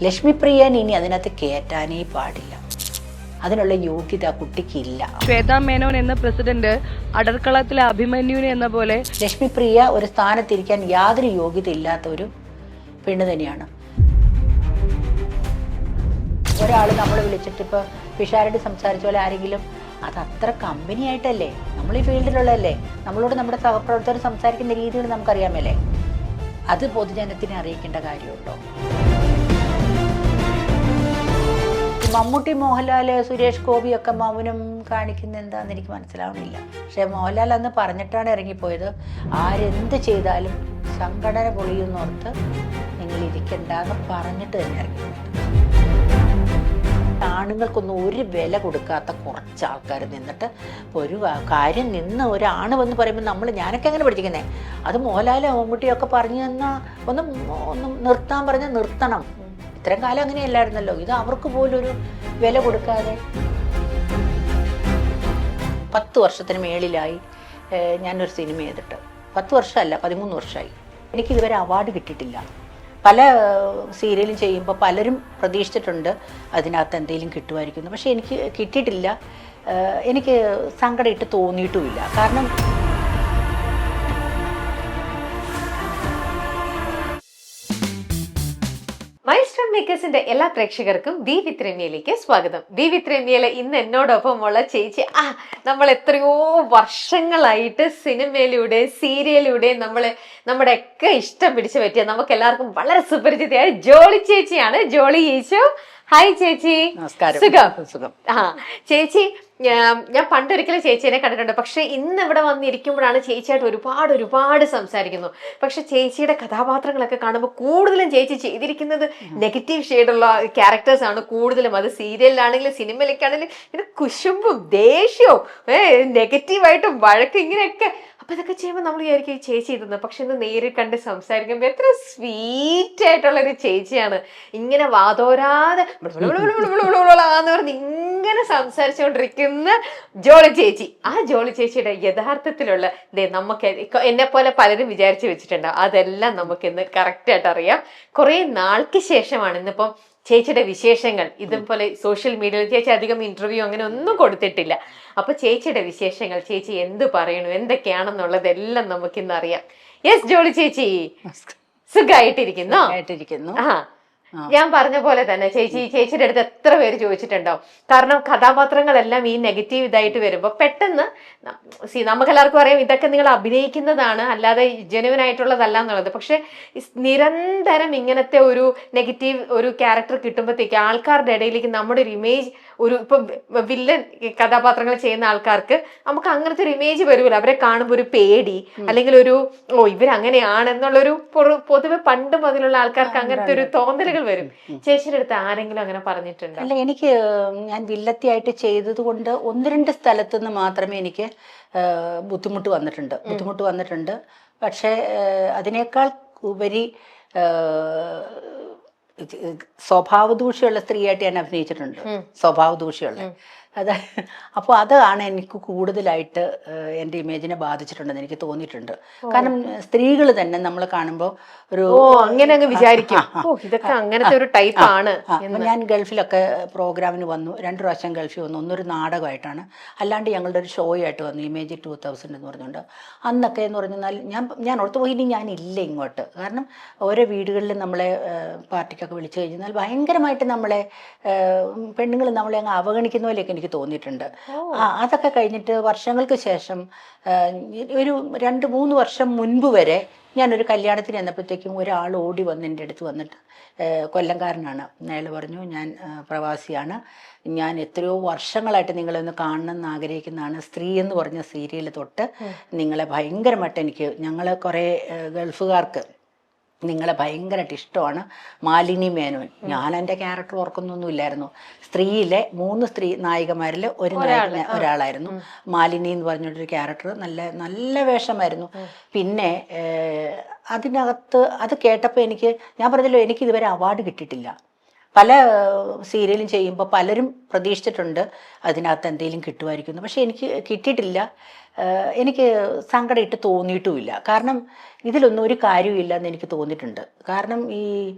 ലക്ഷ്മിപ്രിയൻ ഇനി അതിനകത്ത് കയറ്റാനേ പാടില്ല. അതിനുള്ള യോഗ്യത ആ കുട്ടിക്കില്ല. ശ്വേതാ മേനോൻ എന്ന പ്രസിഡന്റ് അടർക്കളത്തിലെ അഭിമന്യുവിനെ എന്ന പോലെ ലക്ഷ്മിപ്രിയ ഒരു സ്ഥാനത്തിരിക്കാൻ യാതൊരു യോഗ്യത ഇല്ലാത്ത ഒരു പെണ്ണ് തന്നെയാണ്. ഒരാൾ നമ്മൾ വിളിച്ചിട്ട് ഇപ്പോൾ പിഷാരടി സംസാരിച്ച പോലെ ആരെങ്കിലും അത് അത്ര കമ്പനി ആയിട്ടല്ലേ, നമ്മൾ ഈ ഫീൽഡിലുള്ളതല്ലേ, നമ്മളോട് നമ്മുടെ സഹപ്രവർത്തകർ സംസാരിക്കുന്ന രീതികൾ നമുക്കറിയാമല്ലേ, അത് പൊതുജനത്തിനെ അറിയിക്കേണ്ട കാര്യമുണ്ടോ? മമ്മൂട്ടി, മോഹൻലാൽ, സുരേഷ് ഗോപിയൊക്കെ മൗനം കാണിക്കുന്ന എന്താണെന്ന് എനിക്ക് മനസ്സിലാവുന്നില്ല. പക്ഷേ മോഹൻലാൽ അന്ന് പറഞ്ഞിട്ടാണ് ഇറങ്ങിപ്പോയത്, ആരെന്ത് ചെയ്താലും സംഘടന പൊളിയുന്നോർത്ത് നിങ്ങൾ ഇരിക്കണ്ടെന്ന് പറഞ്ഞിട്ട് തന്നെ ഇറങ്ങിപ്പോയത്. ആണുങ്ങൾക്കൊന്നും ഒരു വില കൊടുക്കാത്ത കുറച്ച് ആൾക്കാർ നിന്നിട്ട് ഒരു കാര്യം നിന്ന് ഒരാണ് വന്ന് പറയുമ്പോൾ ഞാനൊക്കെ അങ്ങനെ പഠിച്ചിരിക്കുന്നത്, അത് മോഹൻലാലോ മമ്മൂട്ടിയൊക്കെ പറഞ്ഞു തന്നാൽ ഒന്ന് നിർത്താൻ പറഞ്ഞാൽ നിർത്തണം. ഇത്രയും കാലം അങ്ങനെയല്ലായിരുന്നല്ലോ. ഇത് അവർക്ക് പോലും ഒരു വില കൊടുക്കാതെ 10 വർഷത്തിന് മേളിലായി ഞാനൊരു സിനിമ ചെയ്തിട്ട്. 10 വർഷമല്ല, 13 വർഷമായി. എനിക്കിതുവരെ അവാർഡ് കിട്ടിയിട്ടില്ല. പല സീരിയലും ചെയ്യുമ്പോൾ പലരും പ്രതീക്ഷിച്ചിട്ടുണ്ട് അതിനകത്ത് എന്തെങ്കിലും കിട്ടുമായിരിക്കുന്നു. പക്ഷേ എനിക്ക് കിട്ടിയിട്ടില്ല. എനിക്ക് സങ്കടമായിട്ട് തോന്നിയിട്ടുമില്ല. കാരണം മൈൽസ്റ്റോൺ മേക്കേഴ്സിന്റെ എല്ലാ പ്രേക്ഷകർക്കും ബി വിത്ത് രമ്യയിലേക്ക് സ്വാഗതം. ബി വിത്ത് രമ്യയിലെ ഇന്ന് എന്നോടൊപ്പമുള്ള ചേച്ചി, നമ്മൾ എത്രയോ വർഷങ്ങളായിട്ട് സിനിമയിലൂടെ സീരിയലിലൂടെ നമ്മുടെ ഒക്കെ ഇഷ്ടം പിടിച്ചു പറ്റിയ നമുക്ക് എല്ലാവർക്കും വളരെ സുപരിചിതയായ ജോളി ചേച്ചിയാണ്. ജോളി ഈശോ. ഹായ് ചേച്ചി. നമസ്കാരം. സുഖം. ചേച്ചി, ഞാൻ പണ്ടൊരിക്കലും ചേച്ചിയെ കണ്ടിട്ടുണ്ട്. പക്ഷെ ഇന്ന് ഇവിടെ വന്നിരിക്കുമ്പോഴാണ് ചേച്ചിയായിട്ട് ഒരുപാട് സംസാരിക്കുന്നു. പക്ഷെ ചേച്ചിയുടെ കഥാപാത്രങ്ങളൊക്കെ കാണുമ്പോൾ കൂടുതലും ചേച്ചി ചെയ്തിരിക്കുന്നത് നെഗറ്റീവ് ഷെയ്ഡുള്ള ക്യാരക്ടേഴ്സ് ആണ് കൂടുതലും. അത് സീരിയലിലാണെങ്കിലും സിനിമയിലേക്കാണെങ്കിലും ഇത് കുശുമ്പും ദേഷ്യവും നെഗറ്റീവായിട്ടും വഴക്കും ഇങ്ങനെയൊക്കെ. അപ്പൊ ഇതൊക്കെ ചെയ്യുമ്പോൾ നമ്മൾ വിചാരിക്കും ഈ ചേച്ചി ഇതെന്ന്. പക്ഷെ ഇന്ന് നേരിൽ കണ്ട് സംസാരിക്കുമ്പോൾ എത്ര സ്വീറ്റ് ആയിട്ടുള്ള ഒരു ചേച്ചിയാണ്. ഇങ്ങനെ വാതോരാതെ എന്ന് പറഞ്ഞ് ഇങ്ങനെ സംസാരിച്ചുകൊണ്ടിരിക്കുന്ന ജോളി ചേച്ചി. ആ ജോളി ചേച്ചിയുടെ യഥാർത്ഥത്തിലുള്ള നമുക്ക് എന്നെ പോലെ പലരും വിചാരിച്ചു വെച്ചിട്ടുണ്ടാവും. അതെല്ലാം നമുക്ക് ഇന്ന് കറക്റ്റ് ആയിട്ട് അറിയാം. കുറെ നാൾക്ക് ശേഷമാണ് ഇന്നിപ്പം ചേച്ചിയുടെ വിശേഷങ്ങൾ. ഇതുപോലെ സോഷ്യൽ മീഡിയയിൽ ചേച്ചി അധികം ഇന്റർവ്യൂ അങ്ങനെ ഒന്നും കൊടുത്തിട്ടില്ല. അപ്പൊ ചേച്ചിയുടെ വിശേഷങ്ങൾ, ചേച്ചി എന്ത് പറയണു, എന്തൊക്കെയാണെന്നുള്ളതെല്ലാം നമുക്കിന്ന് അറിയാം. യെസ് ജോളി ചേച്ചി, സുഖമായിട്ടിരിക്കുന്നോ? ഞാൻ പറഞ്ഞ പോലെ തന്നെ ചേച്ചിയുടെ അടുത്ത് എത്ര പേര് ചോദിച്ചിട്ടുണ്ടാവും. കാരണം കഥാപാത്രങ്ങളെല്ലാം ഈ നെഗറ്റീവ് ഇതായിട്ട് വരുമ്പോൾ പെട്ടെന്ന് നമുക്കെല്ലാവർക്കും അറിയാം ഇതൊക്കെ നിങ്ങൾ അഭിനയിക്കുന്നതാണ്, അല്ലാതെ ജെനുവിൻ ആയിട്ടുള്ളതല്ല എന്നുള്ളത്. പക്ഷെ നിരന്തരം ഇങ്ങനത്തെ ഒരു നെഗറ്റീവ് ഒരു ക്യാരക്ടർ കിട്ടുമ്പോഴത്തേക്ക് ആൾക്കാരുടെ ഇടയിലേക്ക് നമ്മുടെ ഒരു ഇമേജ്, ഇപ്പൊ വില്ലൻ കഥാപാത്രങ്ങൾ ചെയ്യുന്ന ആൾക്കാർക്ക് നമുക്ക് അങ്ങനത്തെ ഒരു ഇമേജ് വരുമല്ലോ. അവരെ കാണുമ്പോൾ ഒരു പേടി, അല്ലെങ്കിൽ ഒരു ഇവരങ്ങനെയാണെന്നുള്ളൊരു പൊതുവെ പണ്ട് മുതലുള്ള ആൾക്കാർക്ക് അങ്ങനത്തെ ഒരു തോന്നലുകൾ വരും. ചേച്ചിയുടെ അടുത്ത് ആരെങ്കിലും അങ്ങനെ പറഞ്ഞിട്ടുണ്ടോ? അല്ല, ഞാൻ വില്ലത്തിയായിട്ട് ചെയ്തത് കൊണ്ട് 1-2 സ്ഥലത്തു നിന്ന് മാത്രമേ എനിക്ക് ബുദ്ധിമുട്ട് വന്നിട്ടുണ്ട്. പക്ഷേ അതിനേക്കാൾ ഉപരി സ്വഭാവദൂഷ്യമുള്ള സ്ത്രീയായിട്ട് ഞാൻ അഭിനയിച്ചിട്ടുണ്ട്. സ്വഭാവദൂഷ്യമുള്ള അപ്പോൾ അതാണ് എനിക്ക് കൂടുതലായിട്ട് എൻ്റെ ഇമേജിനെ ബാധിച്ചിട്ടുണ്ടെന്ന് എനിക്ക് തോന്നിയിട്ടുണ്ട്. കാരണം സ്ത്രീകൾ തന്നെ നമ്മൾ കാണുമ്പോൾ അങ്ങനെ അങ്ങ് വിചാരിക്കും ഇതൊക്കെ അങ്ങനത്തെ ഒരു ടൈപ്പ് ആണ്. ഞാൻ ഗൾഫിലൊക്കെ പ്രോഗ്രാമിന് വന്നു, 2 പ്രാവശ്യം ഗൾഫിൽ വന്നു. ഒന്നൊരു നാടകമായിട്ടാണ്, അല്ലാണ്ട് ഞങ്ങളുടെ ഒരു ഷോ ആയിട്ട് വന്നു, ഇമേജ് 2000 എന്ന് പറഞ്ഞുകൊണ്ട്. അന്നൊക്കെ എന്ന് പറഞ്ഞാൽ ഞാൻ ഓർത്ത് പോയി, ഇനി ഞാനില്ല ഇങ്ങോട്ട്. കാരണം ഓരോ വീടുകളിൽ നമ്മളെ പാർട്ടിക്കൊക്കെ വിളിച്ചു കഴിഞ്ഞാൽ ഭയങ്കരമായിട്ട് നമ്മളെ പെണ്ണുങ്ങൾ നമ്മളെ അങ്ങ് അവഗണിക്കുന്ന പോലെയൊക്കെ എനിക്ക് തോന്നിയിട്ടുണ്ട്. അതൊക്കെ കഴിഞ്ഞിട്ട് വർഷങ്ങൾക്ക് ശേഷം ഒരു 2-3 വർഷം മുൻപ് വരെ ഞാനൊരു കല്യാണത്തിന് ചെന്നപ്പോഴത്തേക്കും ഒരാൾ ഓടി വന്ന് എൻ്റെ അടുത്ത് വന്നിട്ട്, കൊല്ലംകാരനാണ്, അയാൾ പറഞ്ഞു, ഞാൻ പ്രവാസിയാണ്, ഞാൻ എത്രയോ വർഷങ്ങളായിട്ട് നിങ്ങളൊന്ന് കാണണമെന്ന് ആഗ്രഹിക്കുന്നതാണ്. സ്ത്രീ എന്ന് പറഞ്ഞ സീരിയൽ തൊട്ട് നിങ്ങളെ ഭയങ്കരമായിട്ട് ഞങ്ങൾ കുറേ ഗൾഫുകാർക്ക് നിങ്ങളെ ഭയങ്കരമായിട്ട് ഇഷ്ടമാണ്. മാലിനി മേനോൻ, ഞാൻ എൻ്റെ ക്യാരക്ടർ ഓർക്കുന്നൊന്നുമില്ലായിരുന്നു. സ്ത്രീയിലെ 3 സ്ത്രീ നായികമാരിൽ ഒരാളായിരുന്നു മാലിനി എന്ന് പറഞ്ഞൊരു ക്യാരക്ടർ. നല്ല വേഷമായിരുന്നു. പിന്നെ അതിനകത്ത് അത് കേട്ടപ്പോൾ ഞാൻ പറഞ്ഞല്ലോ, എനിക്കിതുവരെ അവാർഡ് കിട്ടിയിട്ടില്ല. പല സീരിയലും ചെയ്യുമ്പോൾ പലരും പ്രതീക്ഷിച്ചിട്ടുണ്ട് അതിനകത്ത് എന്തെങ്കിലും കിട്ടുമായിരിക്കുന്നു. പക്ഷേ എനിക്ക് കിട്ടിയിട്ടില്ല. എനിക്ക് സങ്കടമായിട്ട് തോന്നിയിട്ടുമില്ല. കാരണം ഇതിലൊന്നും ഒരു കാര്യമില്ല എന്ന് എനിക്ക് തോന്നിയിട്ടുണ്ട്. കാരണം ഈ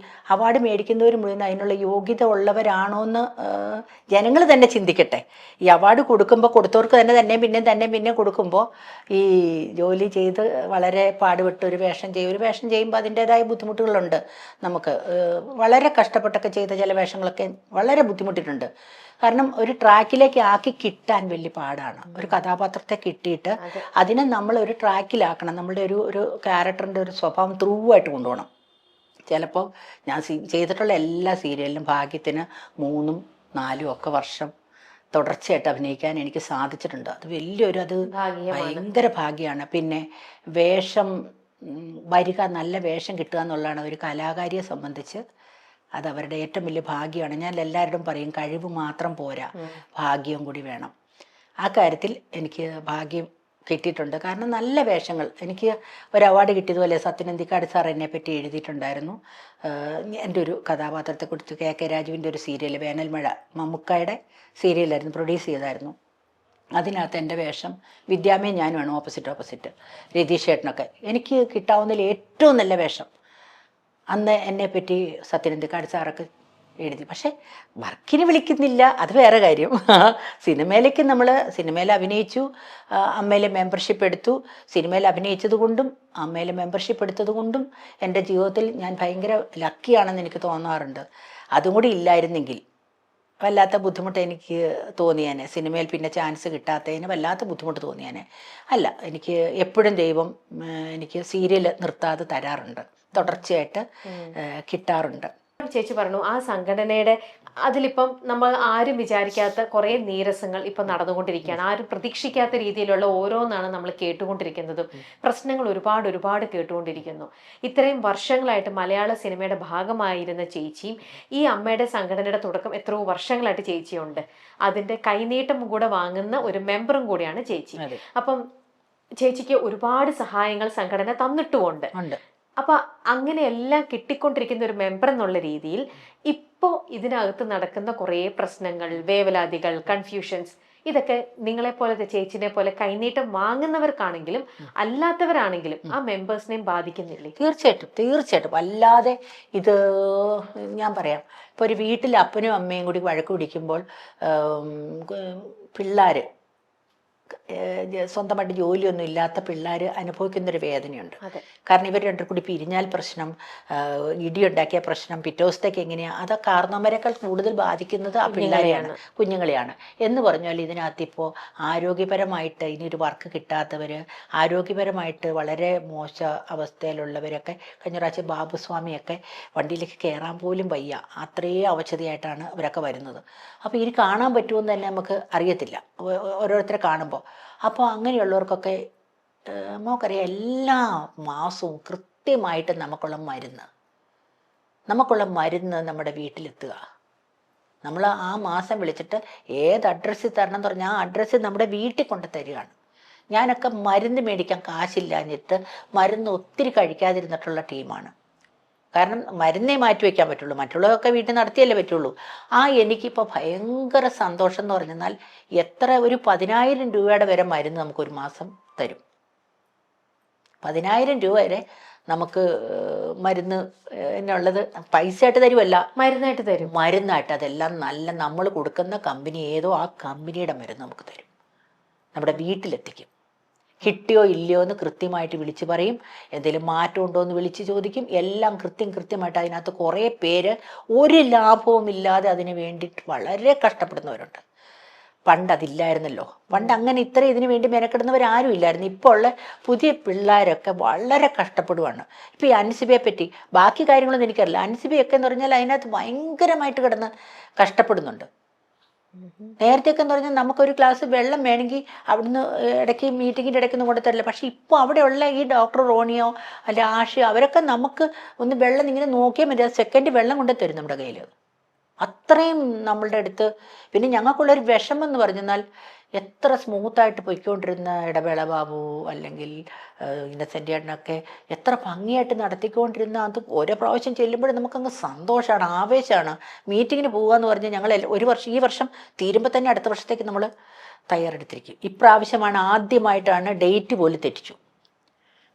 അവാർഡ് മേടിക്കുന്നവർ മുഴുവൻ അതിനുള്ള യോഗ്യത ഉള്ളവരാണോ എന്ന് ജനങ്ങൾ തന്നെ ചിന്തിക്കട്ടെ. ഈ അവാർഡ് കൊടുക്കുമ്പോൾ കൊടുത്തവർക്ക് തന്നെ പിന്നെയും കൊടുക്കുമ്പോൾ ഈ ജോലി ചെയ്ത് വളരെ പാടുപെട്ട് ഒരു വേഷം ചെയ്യുമ്പോൾ അതിൻ്റേതായ ബുദ്ധിമുട്ടുകളുണ്ട്. നമുക്ക് വളരെ കഷ്ടപ്പെട്ടൊക്കെ ചെയ്ത ചില വേഷങ്ങളൊക്കെ വളരെ ബുദ്ധിമുട്ടിയിട്ടുണ്ട്. കാരണം ഒരു ട്രാക്കിലേക്ക് ആക്കി കിട്ടാൻ വലിയ പാടാണ്. ഒരു കഥാപാത്രത്തെ കിട്ടിയിട്ട് അതിനെ നമ്മൾ ഒരു ട്രാക്കിലാക്കണം. നമ്മളുടെ ഒരു ക്യാരക്ടറിൻ്റെ ഒരു സ്വഭാവം ത്രൂ ആയിട്ട് കൊണ്ടുപോകണം. ചിലപ്പോൾ ഞാൻ ചെയ്തിട്ടുള്ള എല്ലാ സീരിയലിലും ഭാഗ്യത്തിന് 3, 4 ഒക്കെ വർഷം തുടർച്ചയായിട്ട് അഭിനയിക്കാൻ എനിക്ക് സാധിച്ചിട്ടുണ്ട്. അത് വലിയൊരു ഭയങ്കര ഭാഗ്യമാണ്. പിന്നെ വേഷം നല്ല വേഷം കിട്ടുക എന്നുള്ളതാണ് ഒരു കലാകാരിയെ സംബന്ധിച്ച് അത് അവരുടെ ഏറ്റവും വലിയ ഭാഗ്യമാണ്. ഞാൻ എല്ലാവരോടും പറയും, കഴിവ് മാത്രം പോരാ, ഭാഗ്യവും കൂടി വേണം. ആ കാര്യത്തിൽ എനിക്ക് ഭാഗ്യം കിട്ടിയിട്ടുണ്ട്. കാരണം നല്ല വേഷങ്ങൾ, എനിക്ക് ഒരു അവാർഡ് കിട്ടിയതുപോലെ സത്യനന്ദിക്കാട് സാർ എന്നെ പറ്റി എഴുതിയിട്ടുണ്ടായിരുന്നു. എൻ്റെ ഒരു കഥാപാത്രത്തെക്കുറിച്ച് കെ രാജുവിൻ്റെ ഒരു സീരിയൽ വേനൽമഴ, മമ്മൂക്കായുടെ സീരിയലായിരുന്നു, പ്രൊഡ്യൂസ് ചെയ്തായിരുന്നു. അതിനകത്ത് എൻ്റെ വേഷം വിദ്യാമയും ഞാനുമാണ് ഓപ്പോസിറ്റ് രതീഷ് ചേട്ടനൊക്കെ. എനിക്ക് കിട്ടാവുന്നതിൽ ഏറ്റവും നല്ല വേഷം അന്ന് എന്നെപ്പറ്റി സത്യനന്ദിക്കാട് സാറൊക്കെ എഴുതി. പക്ഷേ വർക്കിന് വിളിക്കുന്നില്ല, അത് വേറെ കാര്യം. സിനിമയിൽ അഭിനയിച്ചു, അമ്മയിലെ മെമ്പർഷിപ്പ് എടുത്തു. സിനിമയിൽ അഭിനയിച്ചത് കൊണ്ടും അമ്മയിലെ മെമ്പർഷിപ്പ് എടുത്തത് കൊണ്ടും എൻ്റെ ജീവിതത്തിൽ ഞാൻ ഭയങ്കര ലക്കിയാണെന്ന് എനിക്ക് തോന്നാറുണ്ട്. അതും കൂടി ഇല്ലായിരുന്നെങ്കിൽ വല്ലാത്ത ബുദ്ധിമുട്ട് എനിക്ക് തോന്നിയേനെ. സിനിമയിൽ പിന്നെ ചാൻസ് കിട്ടാത്തതിന് വല്ലാത്ത ബുദ്ധിമുട്ട് തോന്നിയേനെ. അല്ല, എനിക്ക് എപ്പോഴും ദൈവം എനിക്ക് സീരിയൽ നിർത്താതെ തരാറുണ്ട്, തുടർച്ചയായിട്ട് കിട്ടാറുണ്ട്. ചേച്ചി പറഞ്ഞു ആ സംഘടനയുടെ അതിലിപ്പം നമ്മൾ ആരും വിചാരിക്കാത്ത കുറേ നീരസങ്ങൾ ഇപ്പം നടന്നുകൊണ്ടിരിക്കുകയാണ്. ആരും പ്രതീക്ഷിക്കാത്ത രീതിയിലുള്ള ഓരോന്നാണ് നമ്മൾ കേട്ടുകൊണ്ടിരിക്കുന്നതും. പ്രശ്നങ്ങൾ ഒരുപാട് കേട്ടുകൊണ്ടിരിക്കുന്നു. ഇത്രയും വർഷങ്ങളായിട്ട് മലയാള സിനിമയുടെ ഭാഗമായിരുന്ന ചേച്ചിയും ഈ അമ്മയുടെ സംഘടനയുടെ തുടക്കം എത്രയോ വർഷങ്ങളായിട്ട് ചേച്ചിയുണ്ട്. അതിന്റെ കൈനീട്ടം കൂടെ വാങ്ങുന്ന ഒരു മെമ്പറും കൂടിയാണ് ചേച്ചി. അപ്പം ചേച്ചിക്ക് ഒരുപാട് സഹായങ്ങൾ സംഘടന തന്നിട്ടുമുണ്ട്. അപ്പൊ അങ്ങനെയെല്ലാം കിട്ടിക്കൊണ്ടിരിക്കുന്ന ഒരു മെമ്പർ എന്നുള്ള രീതിയിൽ ഇപ്പോ ഇതിനകത്ത് നടക്കുന്ന കുറേ പ്രശ്നങ്ങൾ, വേവലാതികൾ, കൺഫ്യൂഷൻസ്, ഇതൊക്കെ നിങ്ങളെ പോലത്തെ ചേച്ചിനെ പോലെ കൈനീട്ടം വാങ്ങുന്നവർക്കാണെങ്കിലും അല്ലാത്തവരാണെങ്കിലും ആ മെമ്പേഴ്സിനെയും ബാധിക്കുന്നില്ലേ? തീർച്ചയായിട്ടും അല്ലാതെ ഇത് ഞാൻ പറയാം. ഇപ്പോൾ ഒരു വീട്ടിൽ അപ്പനും അമ്മയും കൂടി വഴക്ക് പിടിക്കുമ്പോൾ പിള്ളേർ, സ്വന്തമായിട്ട് ജോലിയൊന്നും ഇല്ലാത്ത പിള്ളേർ അനുഭവിക്കുന്നൊരു വേദനയുണ്ട്. കാരണം ഇവർ രണ്ടും കൂടി പിരിഞ്ഞാൽ പ്രശ്നം, ഇടിയുണ്ടാക്കിയ പ്രശ്നം, പിറ്റേ ദിവസത്തേക്ക് എങ്ങനെയാണ്, അത് കാരണവരെക്കാൾ കൂടുതൽ ബാധിക്കുന്നത് ആ പിള്ളേരെയാണ്, കുഞ്ഞുങ്ങളെയാണ്. എന്ന് പറഞ്ഞാൽ ഇതിനകത്ത് ഇപ്പോൾ ആരോഗ്യപരമായിട്ട് ഇനിയൊരു വർക്ക് കിട്ടാത്തവർ, ആരോഗ്യപരമായിട്ട് വളരെ മോശ അവസ്ഥയിലുള്ളവരൊക്കെ, കഴിഞ്ഞ പ്രാവശ്യം ബാബുസ്വാമിയൊക്കെ വണ്ടിയിലേക്ക് കയറാൻ പോലും വയ്യ, അത്രയും അവശതയായിട്ടാണ് ഇവരൊക്കെ വരുന്നത്. അപ്പോൾ ഇനി കാണാൻ പറ്റുമെന്ന് തന്നെ നമുക്ക് അറിയത്തില്ല ഓരോരുത്തരെ കാണുമ്പോൾ. അപ്പോൾ അങ്ങനെയുള്ളവർക്കൊക്കെ നമുക്കറിയാം, എല്ലാ മാസവും കൃത്യമായിട്ട് നമുക്കുള്ള മരുന്ന് നമ്മുടെ വീട്ടിലെത്തുക. നമ്മൾ ആ മാസം വിളിച്ചിട്ട് ഏത് അഡ്രസ്സിൽ തരണം എന്ന് പറഞ്ഞാൽ ആ അഡ്രസ്സിൽ നമ്മുടെ വീട്ടിൽ കൊണ്ട് തരികയാണ്. ഞാനൊക്കെ മരുന്ന് മേടിക്കാൻ കാശില്ലാഞ്ഞിട്ട് മരുന്ന് ഒത്തിരി കഴിക്കാതിരുന്നിട്ടുള്ള ടീമാണ്. കാരണം മരുന്നേ മാറ്റി വയ്ക്കാൻ പറ്റുള്ളൂ, മറ്റുള്ളതൊക്കെ വീട്ടിൽ നടത്തിയല്ലേ പറ്റുള്ളൂ. എനിക്കിപ്പോൾ ഭയങ്കര സന്തോഷം എന്ന് പറഞ്ഞാൽ ഒരു 10,000 രൂപയുടെ വരെ മരുന്ന് നമുക്കൊരു മാസം തരും. 10,000 രൂപ വരെ നമുക്ക് മരുന്ന് എന്നുള്ളത് പൈസ ആയിട്ട് തരുമല്ല, മരുന്നായിട്ട്. അതെല്ലാം നല്ല നമ്മൾ കൊടുക്കുന്ന കമ്പനി ഏതോ ആ കമ്പനിയുടെ മരുന്ന് നമുക്ക് തരും, നമ്മുടെ വീട്ടിലെത്തിക്കും. കിട്ടിയോ ഇല്ലയോ എന്ന് കൃത്യമായിട്ട് വിളിച്ച് പറയും, എന്തെങ്കിലും മാറ്റം ഉണ്ടോ എന്ന് വിളിച്ച് ചോദിക്കും. എല്ലാം കൃത്യമായിട്ട്. അതിനകത്ത് കുറേ പേര് ഒരു ലാഭവും ഇല്ലാതെ അതിന് വേണ്ടിയിട്ട് വളരെ കഷ്ടപ്പെടുന്നവരുണ്ട്. പണ്ട് അതില്ലായിരുന്നല്ലോ. പണ്ട് അങ്ങനെ ഇതിനു വേണ്ടി മെനക്കെടുന്നവരാരും ഇല്ലായിരുന്നു. ഇപ്പോൾ ഉള്ള പുതിയ പിള്ളേരൊക്കെ വളരെ കഷ്ടപ്പെടുവാണ്. ഇപ്പോൾ ഈ അൻസിബയെ പറ്റി ബാക്കി കാര്യങ്ങളൊന്നും എനിക്കറിയില്ല. അൻസിബയൊക്കെ എന്ന് പറഞ്ഞാൽ അതിനകത്ത് ഭയങ്കരമായിട്ട് കിടന്ന് കഷ്ടപ്പെടുന്നുണ്ട്. നേരത്തെയൊക്കെ എന്ന് പറഞ്ഞാൽ നമുക്കൊരു ഗ്ലാസ് വെള്ളം വേണമെങ്കിൽ അവിടുന്ന് ഇടയ്ക്ക് മീറ്റിങ്ങിൻ്റെ ഇടയ്ക്കൊന്നും കൊണ്ടു തരില്ല. പക്ഷെ ഇപ്പോൾ അവിടെയുള്ള ഈ ഡോക്ടർ റോണിയോ അല്ല ആഷിയോ അവരൊക്കെ നമുക്ക് ഒന്ന് വെള്ളം ഇങ്ങനെ നോക്കിയാൽ മതി, സെക്കൻഡ് വെള്ളം കൊണ്ടു തരും നമ്മുടെ കയ്യിൽ. അത്രയും നമ്മളുടെ അടുത്ത്. പിന്നെ ഞങ്ങൾക്കുള്ളൊരു വിഷമം എന്ന് പറഞ്ഞാൽ എത്ര സ്മൂത്തായിട്ട് പൊയ്ക്കൊണ്ടിരുന്ന ഇടവേള ബാബു അല്ലെങ്കിൽ ഇന്നസെൻ്റ് ചേട്ടനൊക്കെ എത്ര ഭംഗിയായിട്ട് നടത്തിക്കൊണ്ടിരുന്ന, അത് ഓരോ പ്രാവശ്യം ചെല്ലുമ്പോഴും നമുക്കങ്ങ് സന്തോഷമാണ്, ആവേശമാണ്. മീറ്റിങ്ങിന് പോകുക എന്ന് പറഞ്ഞാൽ ഞങ്ങൾ ഒരു വർഷം, ഈ വർഷം തീരുമ്പോൾ തന്നെ അടുത്ത വർഷത്തേക്ക് നമ്മൾ തയ്യാറെടുത്തിരിക്കും. ഇപ്രാവശ്യമാണ് ആദ്യമായിട്ടാണ് ഡേറ്റ് പോലും തെറ്റിച്ചു.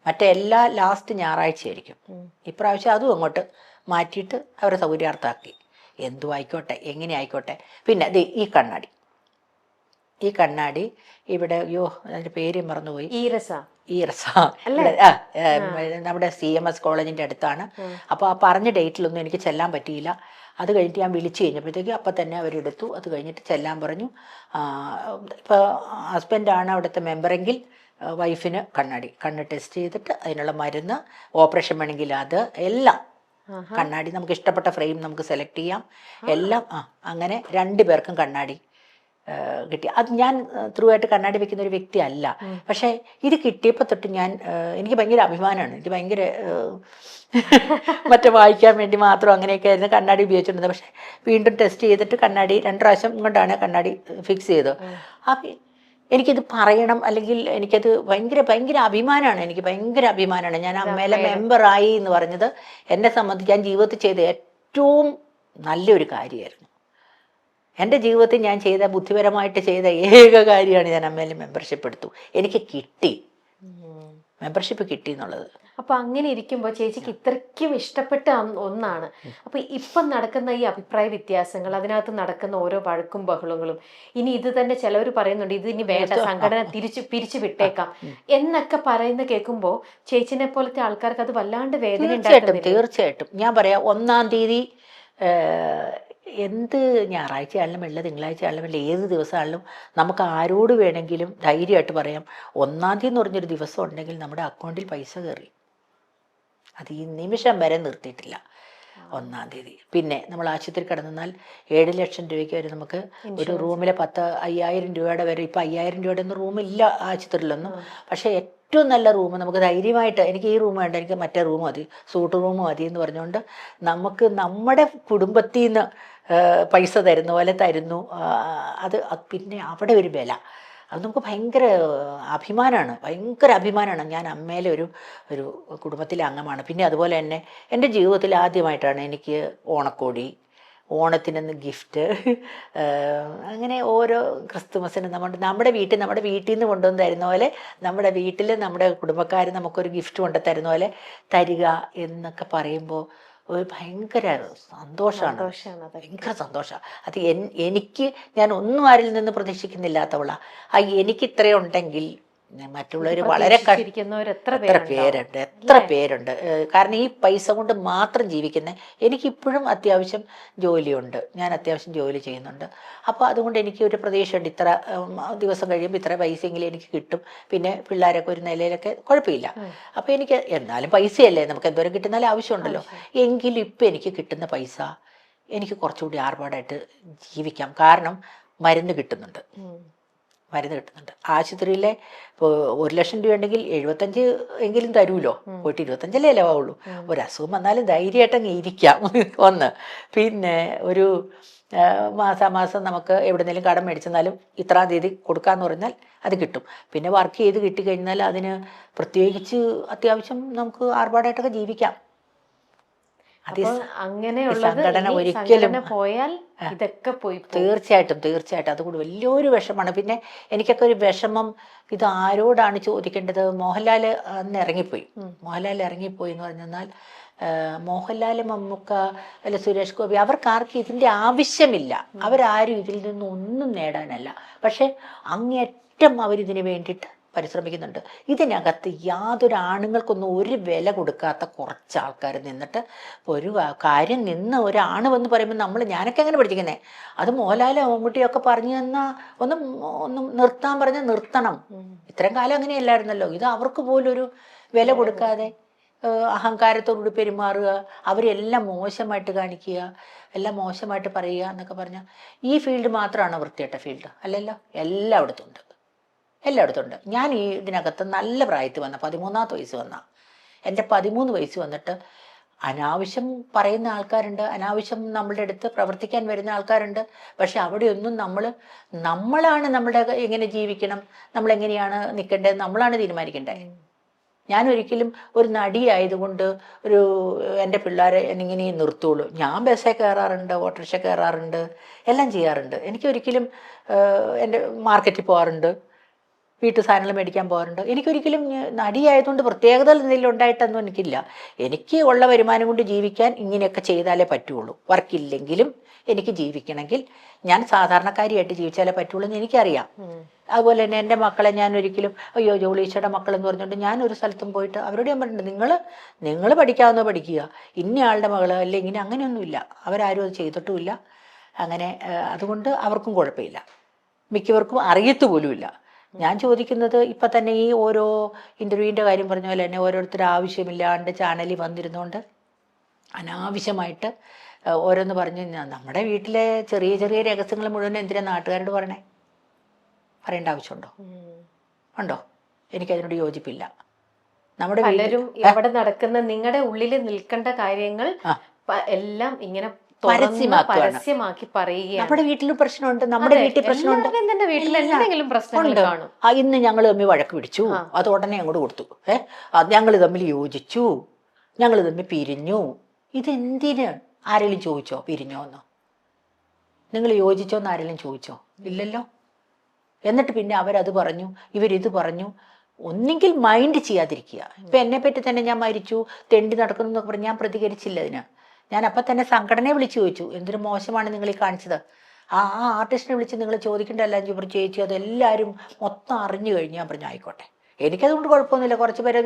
മറ്റേ എല്ലാ ലാസ്റ്റ് ഞായറാഴ്ചയായിരിക്കും. ഇപ്രാവശ്യം അതും അങ്ങോട്ട് മാറ്റിയിട്ട് അവരെ സൗകര്യാർത്ഥമാക്കി. എന്തു ആയിക്കോട്ടെ, എങ്ങനെ ആയിക്കോട്ടെ. പിന്നെ ഈ കണ്ണാടി, ഈ കണ്ണാടി ഇവിടെ, അയ്യോ അതിൻ്റെ പേര് മറന്നുപോയി, ഈറസ ഇവിടെ നമ്മുടെ CMS കോളേജിൻ്റെ അടുത്താണ്. അപ്പോൾ ആ പറഞ്ഞ ഡേറ്റിലൊന്നും എനിക്ക് ചെല്ലാൻ പറ്റിയില്ല. അത് കഴിഞ്ഞിട്ട് ഞാൻ വിളിച്ചു കഴിഞ്ഞപ്പോഴത്തേക്ക് അപ്പം തന്നെ അവരെടുത്തു. അത് കഴിഞ്ഞിട്ട് ചെല്ലാൻ പറഞ്ഞു. ഇപ്പോൾ ഹസ്ബൻഡാണ് അവിടുത്തെ മെമ്പറെങ്കിൽ വൈഫിന് കണ്ണ് ടെസ്റ്റ് ചെയ്തിട്ട് അതിനുള്ള മരുന്ന്, ഓപ്പറേഷൻ വേണമെങ്കിൽ അത് എല്ലാം, കണ്ണാടി നമുക്ക് ഇഷ്ടപ്പെട്ട ഫ്രെയിം നമുക്ക് സെലക്ട് ചെയ്യാം, എല്ലാം. അങ്ങനെ 2 പേർക്കും കണ്ണാടി കിട്ടി. അത് ഞാൻ ത്രൂ ആയിട്ട് കണ്ണാടി വെക്കുന്ന ഒരു വ്യക്തി അല്ല. പക്ഷേ ഇത് കിട്ടിയപ്പോൾ തൊട്ട് എനിക്ക് ഭയങ്കര അഭിമാനമാണ്. എനിക്ക് ഭയങ്കര മറ്റേ വായിക്കാൻ വേണ്ടി മാത്രം അങ്ങനെയൊക്കെ ആയിരുന്നു കണ്ണാടി ഉപയോഗിച്ചിരുന്നത്. പക്ഷേ വീണ്ടും ടെസ്റ്റ് ചെയ്തിട്ട് കണ്ണാടി 2 പ്രാവശ്യം കൊണ്ടാണ് കണ്ണാടി ഫിക്സ് ചെയ്തത്. അപ്പം എനിക്കിത് പറയണം, അല്ലെങ്കിൽ എനിക്കത് ഭയങ്കര അഭിമാനമാണ്. എനിക്ക് ഭയങ്കര അഭിമാനമാണ്. ഞാൻ അമ്മയിലെ മെമ്പറായി എന്ന് പറഞ്ഞത് എന്നെ സംബന്ധിച്ച് ഞാൻ ജീവിതത്തിൽ ചെയ്ത ഏറ്റവും നല്ലൊരു കാര്യമായിരുന്നു. എൻ്റെ ജീവിതത്തിൽ ഞാൻ ചെയ്ത, ബുദ്ധിപരമായിട്ട് ചെയ്ത ഏക കാര്യമാണ് ഞാൻ അമ്മയിലെ മെമ്പർഷിപ്പ് എടുത്തു. എനിക്ക് കിട്ടി, മെമ്പർഷിപ്പ് കിട്ടി എന്നുള്ളത്. അപ്പൊ അങ്ങനെ ഇരിക്കുമ്പോൾ ചേച്ചിക്ക് ഇത്രയ്ക്കും ഇഷ്ടപ്പെട്ട ഒന്നാണ്. അപ്പൊ ഇപ്പം നടക്കുന്ന ഈ അഭിപ്രായ വ്യത്യാസങ്ങൾ, അതിനകത്ത് നടക്കുന്ന ഓരോ വഴക്കും ബഹളങ്ങളും, ഇനി ഇത് തന്നെ ചിലവർ പറയുന്നുണ്ട് ഇത് ഇനി വേണ്ട, സംഘടന പിരിച്ചു വിട്ടേക്കാം എന്നൊക്കെ പറയുന്ന കേൾക്കുമ്പോൾ ചേച്ചിനെ പോലത്തെ ആൾക്കാർക്ക് അത് വല്ലാണ്ട് വേദന ഉണ്ടാക്കും. തീർച്ചയായിട്ടും ഞാൻ പറയാം, 1-ാം തീയതി എന്ത് ഞായറാഴ്ച ആണെങ്കിലും വെള്ള തിങ്കളാഴ്ച ആണെങ്കിലും വെള്ള ഏത് ദിവസമാണെങ്കിലും നമുക്ക് ആരോട് വേണമെങ്കിലും ധൈര്യമായിട്ട് പറയാം, 1-ാം തീയതി എന്ന് പറഞ്ഞൊരു ദിവസം ഉണ്ടെങ്കിൽ നമ്മുടെ അക്കൗണ്ടിൽ പൈസ കയറി. അത് ഈ നിമിഷം വരെ നിർത്തിയിട്ടില്ല 1-ാം തീയതി. പിന്നെ നമ്മൾ ആശുപത്രി കിടന്നാൽ 7 ലക്ഷം രൂപയ്ക്ക് വരെ നമുക്ക് ഒരു റൂമിലെ 50,000 രൂപയുടെ വരെ, ഇപ്പം 5000 രൂപയുടെ ഒന്നും റൂമില്ല ആശുപത്രിയിലൊന്നും. പക്ഷേ ഏറ്റവും നല്ല റൂം നമുക്ക് ധൈര്യമായിട്ട്, എനിക്ക് ഈ റൂം വേണ്ട, എനിക്ക് മറ്റേ റൂം മതി, സൂട്ട് റൂം മതി എന്ന് പറഞ്ഞുകൊണ്ട് നമുക്ക് നമ്മുടെ കുടുംബത്തിൽ നിന്ന് പൈസ തരുന്ന പോലെ തരുന്നു. അത് പിന്നെ അവിടെ ഒരു വില, അത് നമുക്ക് ഭയങ്കര അഭിമാനമാണ്. ഞാൻ അമ്മയിലെ ഒരു കുടുംബത്തിലെ അംഗമാണ്. പിന്നെ അതുപോലെ തന്നെ എൻ്റെ ജീവിതത്തിൽ ആദ്യമായിട്ടാണ് എനിക്ക് ഓണക്കോടി, ഓണത്തിനൊന്ന് ഗിഫ്റ്റ്, അങ്ങനെ ഓരോ ക്രിസ്തുമസിന് നമ്മുടെ വീട്ടിൽ നിന്ന് കൊണ്ടുവന്ന് തരുന്ന പോലെ, നമ്മുടെ വീട്ടിൽ നമ്മുടെ കുടുംബക്കാർ നമുക്കൊരു ഗിഫ്റ്റ് കൊണ്ട് തരുന്ന പോലെ തരിക എന്നൊക്കെ പറയുമ്പോൾ ഒരു ഭയങ്കര സന്തോഷമാണ്, ഭയങ്കര സന്തോഷമാണ്. അത് എനിക്ക്, ഞാൻ ഒന്നും ആരിൽ നിന്ന് പ്രതീക്ഷിക്കുന്നില്ലാത്തവളാണ്. എനിക്ക് ഇത്രയുണ്ടെങ്കിൽ മറ്റുള്ളവർ വളരെ എത്ര പേരുണ്ട്. കാരണം ഈ പൈസ കൊണ്ട് മാത്രം ജീവിക്കുന്ന, എനിക്കിപ്പോഴും അത്യാവശ്യം ജോലിയുണ്ട്, ഞാൻ അത്യാവശ്യം ജോലി ചെയ്യുന്നുണ്ട്. അപ്പോൾ അതുകൊണ്ട് എനിക്ക് ഒരു പ്രതീക്ഷയുണ്ട്, ഇത്ര ദിവസം കഴിയുമ്പോൾ ഇത്ര പൈസയെങ്കിലും എനിക്ക് കിട്ടും. പിന്നെ പിള്ളേരൊക്കെ ഒരു നിലയിലൊക്കെ കുഴപ്പമില്ല. അപ്പോൾ എനിക്ക് എന്നാലും പൈസയല്ലേ, നമുക്ക് എന്തോരം കിട്ടുന്നാലും ആവശ്യമുണ്ടല്ലോ. എങ്കിലും ഇപ്പം എനിക്ക് കിട്ടുന്ന പൈസ എനിക്ക് കുറച്ചുകൂടി ആർഭാടായിട്ട് ജീവിക്കാം. കാരണം മരുന്ന് കിട്ടുന്നുണ്ട്. ആശുപത്രിയിലെ ഇപ്പോൾ 1 ലക്ഷം രൂപ ഉണ്ടെങ്കിൽ 75 എങ്കിലും തരുമല്ലോ, പോയിട്ട് 25 ചിലവാവുള്ളൂ. ഒരു അസുഖം വന്നാലും ധൈര്യമായിട്ടങ്ങ് ഇരിക്കാം. ഒന്ന്, പിന്നെ ഒരു മാസാമാസം നമുക്ക് എവിടെന്നെങ്കിലും കടം മേടിച്ചെന്നാലും 1-ാം തീയതി കൊടുക്കാമെന്ന് പറഞ്ഞാൽ അത് കിട്ടും. പിന്നെ വർക്ക് ചെയ്ത് കിട്ടിക്കഴിഞ്ഞാൽ അതിന് പ്രത്യേകിച്ച് അത്യാവശ്യം നമുക്ക് ആർഭാടായിട്ടൊക്കെ ജീവിക്കാം. സംഘടന ഒരിക്കലും പോയാൽ ഇതൊക്കെ പോയി. തീർച്ചയായിട്ടും അതുകൊണ്ട് വലിയൊരു വിഷമമാണ്. പിന്നെ എനിക്കൊക്കെ ഒരു വിഷമം, ഇത് ആരോടാണ് ചോദിക്കേണ്ടത്. മോഹൻലാൽ അന്ന് ഇറങ്ങിപ്പോയി എന്ന് പറഞ്ഞാൽ മോഹൻലാൽ, മമ്മൂക്ക, അല്ല സുരേഷ് ഗോപി, അവർക്കാർക്കും ഇതിൻ്റെ ആവശ്യമില്ല. അവരാരും ഇതിൽ നിന്നൊന്നും നേടാനല്ല. പക്ഷെ അങ്ങേറ്റം അവരിതിന് വേണ്ടിയിട്ട് പരിശ്രമിക്കുന്നുണ്ട്. ഇതിനകത്ത് യാതൊരു ആണുങ്ങൾക്കൊന്നും ഒരു വില കൊടുക്കാത്ത കുറച്ച് ആൾക്കാർ നിന്നിട്ട് ഒരു കാര്യം നിന്ന് ഒരാണ് വന്ന് പറയുമ്പോൾ ഞാനൊക്കെ എങ്ങനെ പഠിച്ചിരിക്കുന്നത്, അത് മോഹൻലാലോ മമ്മൂട്ടിയൊക്കെ പറഞ്ഞു തന്നാൽ ഒന്ന് നിർത്താൻ പറഞ്ഞാൽ നിർത്തണം. ഇത്രയും കാലം അങ്ങനെയല്ലായിരുന്നല്ലോ. ഇത് അവർക്ക് പോലും ഒരു വില കൊടുക്കാതെ അഹങ്കാരത്തോടുകൂടി പെരുമാറുക, അവരെല്ലാം മോശമായിട്ട് കാണിക്കുക, എല്ലാം മോശമായിട്ട് പറയുക എന്നൊക്കെ പറഞ്ഞാൽ ഈ ഫീൽഡ് മാത്രമാണ് വൃത്തികെട്ട ഫീൽഡ് അല്ലല്ലോ, എല്ലായിടത്തും ഉണ്ട്. ഞാൻ ഈ ഇതിനകത്ത് നല്ല പ്രായത്തിൽ വന്ന 13ാമത്തെ വയസ്സ് വന്ന, എൻ്റെ 13 വയസ്സ് വന്നിട്ട് അനാവശ്യം പറയുന്ന ആൾക്കാരുണ്ട്, അനാവശ്യം നമ്മളുടെ അടുത്ത് പ്രവർത്തിക്കാൻ വരുന്ന ആൾക്കാരുണ്ട്. പക്ഷെ അവിടെയൊന്നും നമ്മളാണ് നമ്മുടെ എങ്ങനെ ജീവിക്കണം, നമ്മളെങ്ങനെയാണ് നിൽക്കേണ്ടത്, നമ്മളാണ് തീരുമാനിക്കേണ്ടത്. ഞാൻ ഒരിക്കലും ഒരു നടിയായതുകൊണ്ട് എൻ്റെ പിള്ളേരെ ഇങ്ങനെ നിർത്തുള്ളൂ. ഞാൻ ബസ്സിൽ കയറാറുണ്ട്, ഓട്ടോറിക്ഷ കയറാറുണ്ട്, എല്ലാം ചെയ്യാറുണ്ട്. എനിക്കൊരിക്കലും എൻ്റെ മാർക്കറ്റിൽ പോകാറുണ്ട്, വീട്ടു സാധനങ്ങൾ മേടിക്കാൻ പോകാറുണ്ട്. എനിക്കൊരിക്കലും നടിയായതുകൊണ്ട് പ്രത്യേകത എന്തെങ്കിലും ഉണ്ടായിട്ടൊന്നും എനിക്കില്ല. എനിക്ക് ഉള്ള വരുമാനം കൊണ്ട് ജീവിക്കാൻ ഇങ്ങനെയൊക്കെ ചെയ്താലേ പറ്റുള്ളൂ. വർക്കില്ലെങ്കിലും എനിക്ക് ജീവിക്കണമെങ്കിൽ ഞാൻ സാധാരണക്കാരിയായിട്ട് ജീവിച്ചാലേ പറ്റുള്ളൂ എന്ന് എനിക്കറിയാം. അതുപോലെ തന്നെ എൻ്റെ മക്കളെ ഞാൻ ഒരിക്കലും അയ്യോ ജോളീച്ചയുടെ മക്കളെന്ന് പറഞ്ഞുകൊണ്ട് ഞാൻ ഒരു സ്ഥലത്തും പോയിട്ട് അവരോട് ഞാൻ പറഞ്ഞിട്ടുണ്ട്, നിങ്ങൾ പഠിക്കാവുന്ന പഠിക്കുക, ഇന്നയാളുടെ മകൾ അല്ലെ ഇങ്ങനെ അങ്ങനെയൊന്നുമില്ല. അവരാരും അത് ചെയ്തിട്ടുമില്ല. അങ്ങനെ അതുകൊണ്ട് അവർക്കും കുഴപ്പമില്ല, മിക്കവർക്കും അറിയത്തുപോലുമില്ല. ഞാൻ ചോദിക്കുന്നത് ഇപ്പം തന്നെ ഈ ഓരോ ഇൻ്റർവ്യൂവിൻ്റെ കാര്യം പറഞ്ഞ പോലെ തന്നെ ഓരോരുത്തർ ആവശ്യമില്ലാണ്ട് ചാനലിൽ വന്നിരുന്നുകൊണ്ട് അനാവശ്യമായിട്ട് ഓരോന്ന് പറഞ്ഞു. നമ്മുടെ വീട്ടിലെ ചെറിയ ചെറിയ രഹസ്യങ്ങൾ മുഴുവൻ എന്തിനാ നാട്ടുകാരോട് പറയേണ്ട ആവശ്യമുണ്ടോ? ഉണ്ടോ? എനിക്കതിനോട് യോജിപ്പില്ല. നമ്മുടെ പലരും ഇവിടെ നടക്കുന്ന നിങ്ങളുടെ ഉള്ളിൽ നിൽക്കേണ്ട കാര്യങ്ങൾ എല്ലാം ഇങ്ങനെ പരസ്യമാക്കി പറയുകയാണ്. നമ്മുടെ വീട്ടിലും പ്രശ്നമുണ്ട്, നമ്മുടെ വീട്ടിൽ പ്രശ്നമുണ്ട്, ഇന്ന് ഞങ്ങൾ തമ്മിൽ വഴക്ക് പിടിച്ചു, അത് ഉടനെ അങ്ങോട്ട് കൊടുത്തു. ഞങ്ങൾ തമ്മിൽ യോജിച്ചു, ഞങ്ങൾ തമ്മിൽ പിരിഞ്ഞു. ഇതെന്തിന്? ആരെങ്കിലും ചോദിച്ചോ പിരിഞ്ഞോന്ന്? നിങ്ങൾ യോജിച്ചോന്ന് ആരെങ്കിലും ചോദിച്ചോ? ഇല്ലല്ലോ. എന്നിട്ട് പിന്നെ അവരത് പറഞ്ഞു, ഇവരിത് പറഞ്ഞു. ഒന്നെങ്കിൽ മൈൻഡ് ചെയ്യാതിരിക്കുക. ഇപ്പം എന്നെപ്പറ്റി തന്നെ ഞാൻ മരിച്ചു തെണ്ടി നടക്കുന്നു എന്നൊക്കെ പറഞ്ഞ് ഞാൻ പ്രതികരിച്ചില്ല അതിന്. ഞാൻ അപ്പം തന്നെ സംഘടനയെ വിളിച്ചു ചോദിച്ചു, എന്തൊരു മോശമാണ് നിങ്ങൾ ഈ കാണിച്ചത്. ആ ആർട്ടിസ്റ്റിനെ വിളിച്ച് നിങ്ങൾ ചോദിക്കേണ്ടതല്ല ചേച്ചി, അതെല്ലാവരും മൊത്തം അറിഞ്ഞു കഴിഞ്ഞ്. ഞാൻ പറഞ്ഞു ആയിക്കോട്ടെ, എനിക്കതുകൊണ്ട് കുഴപ്പമൊന്നുമില്ല. കുറച്ച് പേരെ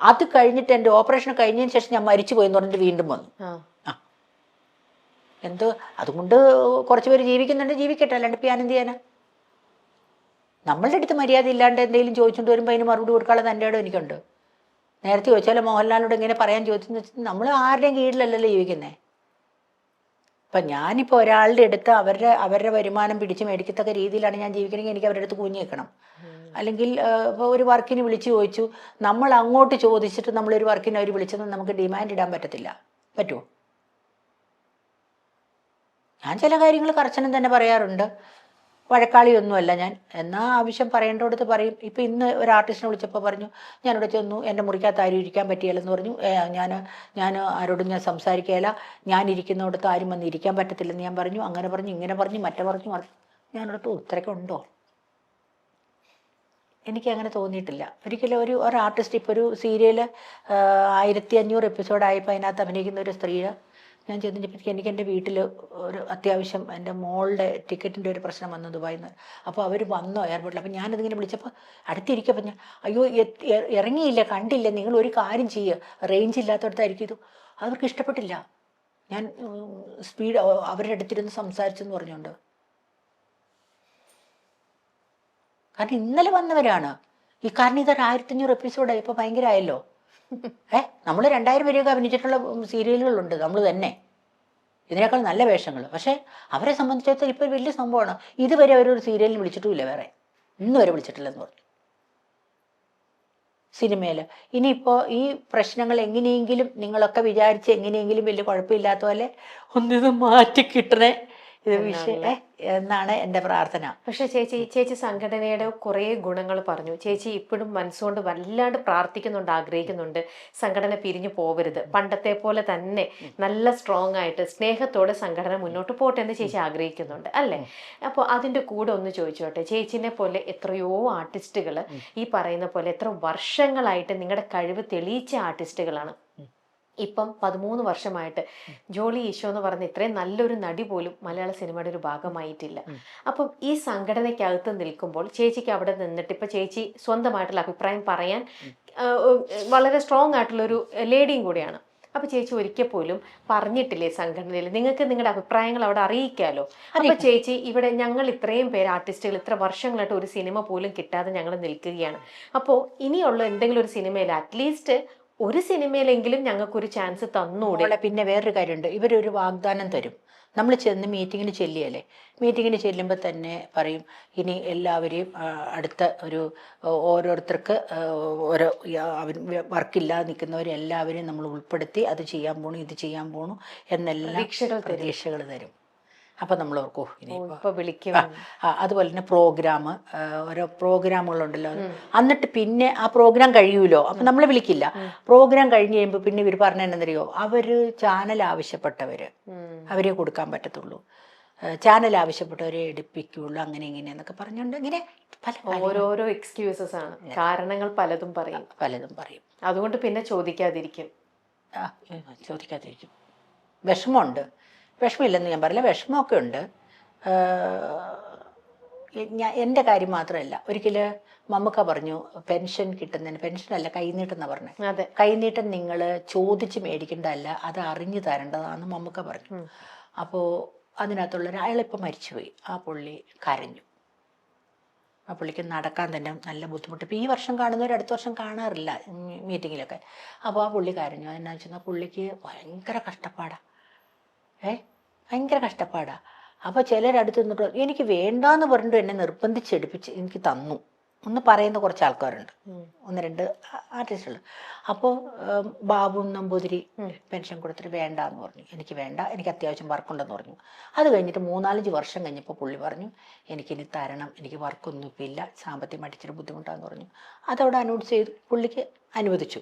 അത് കഴിഞ്ഞിട്ട് എൻ്റെ ഓപ്പറേഷൻ കഴിഞ്ഞതിന് ശേഷം ഞാൻ മരിച്ചു പോയെന്ന് പറഞ്ഞിട്ട് വീണ്ടും വന്നു. അതുകൊണ്ട് കുറച്ച് പേര് ജീവിക്കുന്നുണ്ട്, ജീവിക്കട്ടെ, അല്ലാണ്ട് ഇപ്പം ഞാനെന്ത് ചെയ്യാനാ? നമ്മളുടെ അടുത്ത് മര്യാദ ഇല്ലാണ്ട് എന്തെങ്കിലും ചോദിച്ചുകൊണ്ട് വരുമ്പോൾ അതിന് മറുപടി കൊടുക്കാനുള്ള തൻ്റെ ഇടം എനിക്കുണ്ട്. നേരത്തെ ചോദിച്ചാലോ മോഹൻലാലിനോട് ഇങ്ങനെ പറയാൻ ചോദിച്ചെന്ന് വെച്ചാൽ നമ്മൾ ആരുടെയും കീഴിലല്ലല്ലോ ജീവിക്കുന്നത്. ഇപ്പം ഞാനിപ്പോൾ ഒരാളുടെ അടുത്ത് അവരുടെ വരുമാനം പിടിച്ച് മേടിക്കത്തക്ക രീതിയിലാണ് ഞാൻ ജീവിക്കണമെങ്കിൽ എനിക്ക് അവരുടെ അടുത്ത് കുഞ്ഞു നിൽക്കണം. അല്ലെങ്കിൽ ഇപ്പോൾ ഒരു വർക്കിന് വിളിച്ച് ചോദിച്ചു, നമ്മൾ അങ്ങോട്ട് ചോദിച്ചിട്ട് നമ്മളൊരു വർക്കിന് അവർ വിളിച്ചെന്ന് നമുക്ക് ഡിമാൻഡ് ഇടാൻ പറ്റത്തില്ല. പറ്റുമോ? ഞാൻ ചില കാര്യങ്ങൾ കർശനം തന്നെ പറയാറുണ്ട്. വഴക്കാളിയൊന്നുമല്ല ഞാൻ. എന്നാൽ ആവശ്യം പറയേണ്ടടുത്ത് പറയും. ഇപ്പം ഇന്ന് ഒരു ആർട്ടിസ്റ്റിനെ വിളിച്ചപ്പോൾ പറഞ്ഞു, ഞാനിവിടെ ചെന്നു, എൻ്റെ മുറിക്കകത്ത് ആരും ഇരിക്കാൻ പറ്റിയല്ലെന്ന് പറഞ്ഞു. ഞാൻ ആരോടും ഞാൻ സംസാരിക്കുകയില്ല, ഞാൻ ഇരിക്കുന്നിടത്ത് ആരും വന്ന് ഇരിക്കാൻ പറ്റത്തില്ലെന്ന് ഞാൻ പറഞ്ഞു. അങ്ങനെ പറഞ്ഞു, ഇങ്ങനെ പറഞ്ഞു, മറ്റേ പറഞ്ഞു. ഞാനിടത്ത് ഇത്രയൊക്കെ ഉണ്ടോ? എനിക്കങ്ങനെ തോന്നിയിട്ടില്ല ഒരിക്കലും. ഒരു ആർട്ടിസ്റ്റ് ഇപ്പോൾ ഒരു സീരിയൽ 1500 എപ്പിസോഡായപ്പോൾ അതിനകത്ത് അഭിനയിക്കുന്ന ഒരു സ്ത്രീയെ ഞാൻ ചെന്നപ്പോഴത്തേക്ക് എനിക്ക് എൻ്റെ വീട്ടിൽ ഒരു അത്യാവശ്യം എൻ്റെ മോളുടെ ടിക്കറ്റിൻ്റെ ഒരു പ്രശ്നം വന്നു ദുബായിൽ നിന്ന്. അപ്പോൾ അവർ വന്നോ എയർപോർട്ടിൽ. അപ്പോൾ ഞാനതിങ്ങനെ വിളിച്ചപ്പോൾ അടുത്തിരിക്കപ്പോൾ ഞാൻ അയ്യോ ഇറങ്ങിയില്ല, കണ്ടില്ല, നിങ്ങൾ ഒരു കാര്യം ചെയ്യുക, റേഞ്ച് ഇല്ലാത്തടത്തായിരിക്കും ഇത്. അവർക്ക് ഇഷ്ടപ്പെട്ടില്ല. ഞാൻ സ്പീഡ് അവരുടെ അടുത്തിരുന്ന് സംസാരിച്ചെന്ന് പറഞ്ഞുകൊണ്ട്. കാരണം ഇന്നലെ വന്നവരാണ് ഈ. കാരണം ഇതൊരു 1500 എപ്പിസോഡായി, ഇപ്പോൾ ഭയങ്കര ആയല്ലോ. നമ്മൾ 2000 വരെയൊക്കെ അഭിനയിച്ചിട്ടുള്ള സീരിയലുകളുണ്ട് നമ്മൾ തന്നെ, ഇതിനേക്കാൾ നല്ല വേഷങ്ങൾ. പക്ഷേ അവരെ സംബന്ധിച്ചിടത്തോളം ഇപ്പോൾ വലിയ സംഭവമാണ്. ഇതുവരെ അവരൊരു സീരിയലിൽ വിളിച്ചിട്ടുമില്ല, വേറെ ഇന്ന് വരെ വിളിച്ചിട്ടില്ലെന്ന് പറഞ്ഞു സിനിമയിൽ. ഇനിയിപ്പോൾ ഈ പ്രശ്നങ്ങൾ എങ്ങനെയെങ്കിലും നിങ്ങളൊക്കെ വിചാരിച്ച് എങ്ങനെയെങ്കിലും വലിയ കുഴപ്പമില്ലാത്ത പോലെ ഒന്നിത് മാറ്റി കിട്ടണേ ഇത് വിഷയം എന്നാണ് എൻ്റെ പ്രാർത്ഥന. പക്ഷെ ചേച്ചി സംഘടനയുടെ കുറേ ഗുണങ്ങൾ പറഞ്ഞു. ചേച്ചി ഇപ്പോഴും മനസ്സുകൊണ്ട് വല്ലാണ്ട് പ്രാർത്ഥിക്കുന്നുണ്ട്, ആഗ്രഹിക്കുന്നുണ്ട് സംഘടന പിരിഞ്ഞു പോവരുത്, പണ്ടത്തെ പോലെ തന്നെ നല്ല സ്ട്രോങ് ആയിട്ട് സ്നേഹത്തോടെ സംഘടന മുന്നോട്ട് പോട്ടെ എന്ന് ചേച്ചി ആഗ്രഹിക്കുന്നുണ്ട് അല്ലേ? അപ്പോൾ അതിൻ്റെ കൂടെ ഒന്ന് ചോദിച്ചോട്ടെ, ചേച്ചിനെ പോലെ എത്രയോ ആർട്ടിസ്റ്റുകൾ ഈ പറയുന്ന പോലെ എത്ര വർഷങ്ങളായിട്ട് നിങ്ങളുടെ കഴിവ് തെളിയിച്ച ആർട്ടിസ്റ്റുകളാണ്. ഇപ്പം 13 വർഷമായിട്ട് ജോളി ഈശോ എന്ന് പറഞ്ഞ ഇത്രയും നല്ലൊരു നടി പോലും മലയാള സിനിമയുടെ ഒരു ഭാഗമായിട്ടില്ല. അപ്പം ഈ സംഘടനയ്ക്കകത്ത് നിൽക്കുമ്പോൾ ചേച്ചിക്ക് അവിടെ നിന്നിട്ട് ഇപ്പം ചേച്ചി സ്വന്തമായിട്ടുള്ള അഭിപ്രായം പറയാൻ വളരെ സ്ട്രോങ് ആയിട്ടുള്ളൊരു ലേഡിയും കൂടിയാണ്. അപ്പൊ ചേച്ചി ഒരിക്കൽ പോലും പറഞ്ഞിട്ടില്ലേ സംഘടനയിൽ നിങ്ങൾക്ക് നിങ്ങളുടെ അഭിപ്രായങ്ങൾ അവിടെ അറിയിക്കാമല്ലോ? അപ്പൊ ചേച്ചി ഇവിടെ ഞങ്ങൾ ഇത്രയും പേര് ആർട്ടിസ്റ്റുകൾ ഇത്ര വർഷങ്ങളായിട്ട് ഒരു സിനിമ പോലും കിട്ടാതെ ഞങ്ങൾ നിൽക്കുകയാണ്. അപ്പോൾ ഇനിയുള്ള എന്തെങ്കിലും ഒരു സിനിമയിൽ അറ്റ്ലീസ്റ്റ് ഒരു സിനിമയിലെങ്കിലും ഞങ്ങൾക്കൊരു ചാൻസ് തന്നൂടെ? പിന്നെ വേറൊരു കാര്യമുണ്ട്, ഇവരൊരു വാഗ്ദാനം തരും, നമ്മൾ ചെന്ന് മീറ്റിങ്ങിന് ചെല്ലിയല്ലേ, മീറ്റിങ്ങിന് ചെല്ലുമ്പോൾ തന്നെ പറയും ഇനി എല്ലാവരെയും അടുത്ത ഒരു ഓരോരുത്തർക്ക് ഓരോ അവർ വർക്കില്ലാതെ നിൽക്കുന്നവരെല്ലാവരെയും നമ്മൾ ഉൾപ്പെടുത്തി അത് ചെയ്യാൻ പോണു ഇത് ചെയ്യാൻ പോണു എന്നെല്ലാം പ്രതീക്ഷകൾ തരും. അപ്പം നമ്മൾ ഓർക്കോ ഇപ്പൊ വിളിക്കും. അതുപോലെ തന്നെ പ്രോഗ്രാം, ഓരോ പ്രോഗ്രാമുകളുണ്ടല്ലോ, എന്നിട്ട് പിന്നെ ആ പ്രോഗ്രാം കഴിയൂലോ, അപ്പം നമ്മളെ വിളിക്കില്ല. പ്രോഗ്രാം കഴിഞ്ഞ് കഴിയുമ്പോൾ പിന്നെ ഇവർ പറഞ്ഞതെന്നറിയോ, അവർ ചാനൽ ആവശ്യപ്പെട്ടവർ അവരെ കൊടുക്കാൻ പറ്റത്തുള്ളൂ, ചാനൽ ആവശ്യപ്പെട്ടവരെ എടുപ്പിക്കുള്ളൂ, അങ്ങനെ ഇങ്ങനെ എന്നൊക്കെ പറഞ്ഞുകൊണ്ട് ഇങ്ങനെ ഓരോരോ എക്സ്ക്യൂസസ് ആണ്, കാരണങ്ങൾ പലതും പറയും. അതുകൊണ്ട് പിന്നെ ചോദിക്കാതിരിക്കും. വിഷമമുണ്ട്, വിഷമമില്ലെന്ന് ഞാൻ പറയില്ല, വിഷമമൊക്കെ ഉണ്ട്. എൻ്റെ മാത്രമല്ല, ഒരിക്കൽ മമ്മൂക്ക പറഞ്ഞു പെൻഷൻ കിട്ടുന്നതിന്, പെൻഷനല്ല കൈനീട്ടെന്നാണ് പറഞ്ഞത്, കൈനീട്ടം നിങ്ങൾ ചോദിച്ച് മേടിക്കേണ്ടതല്ല, അത് അറിഞ്ഞു തരേണ്ടതാണെന്ന് മമ്മൂക്ക പറഞ്ഞു. അപ്പോൾ അതിനകത്തുള്ള അയാളിപ്പോൾ മരിച്ചുപോയി, ആ പുള്ളി കരഞ്ഞു. ആ പുള്ളിക്ക് നടക്കാൻ തന്നെ നല്ല ബുദ്ധിമുട്ട്. ഇപ്പോൾ ഈ വർഷം കാണുന്നവർ അടുത്ത വർഷം കാണാറില്ല മീറ്റിങ്ങിലൊക്കെ. അപ്പോൾ ആ പുള്ളി കരഞ്ഞു. അതെന്നാ വെച്ചാൽ പുള്ളിക്ക് ഭയങ്കര കഷ്ടപ്പാടാണ്, ഭയങ്കര കഷ്ടപ്പാടാണ്. അപ്പോൾ ചിലരടുത്ത് നിന്നിട്ട് എനിക്ക് വേണ്ടാന്ന് പറഞ്ഞിട്ട് എന്നെ നിർബന്ധിച്ചെടുപ്പിച്ച് എനിക്ക് തന്നു എന്ന് പറയുന്ന കുറച്ച് ആൾക്കാരുണ്ട്, 1-2 ആർട്ടിസ്റ്റുകൾ. അപ്പോൾ ബാബു നമ്പൂതിരി പെൻഷൻ കൊടുത്തിട്ട് വേണ്ടാന്ന് പറഞ്ഞു, എനിക്ക് വേണ്ട, എനിക്ക് അത്യാവശ്യം വർക്കുണ്ടെന്ന് പറഞ്ഞു. അത് കഴിഞ്ഞിട്ട് 3-4 വർഷം കഴിഞ്ഞപ്പോൾ പുള്ളി പറഞ്ഞു എനിക്കിനി തരണം, എനിക്ക് വർക്കൊന്നും ഇപ്പം ഇല്ല, സാമ്പത്തികമായിട്ട് ഇച്ചിരി ബുദ്ധിമുട്ടാന്ന് പറഞ്ഞു. അതവിടെ അനൗൺസ് ചെയ്തു, പുള്ളിക്ക് അനുവദിച്ചു.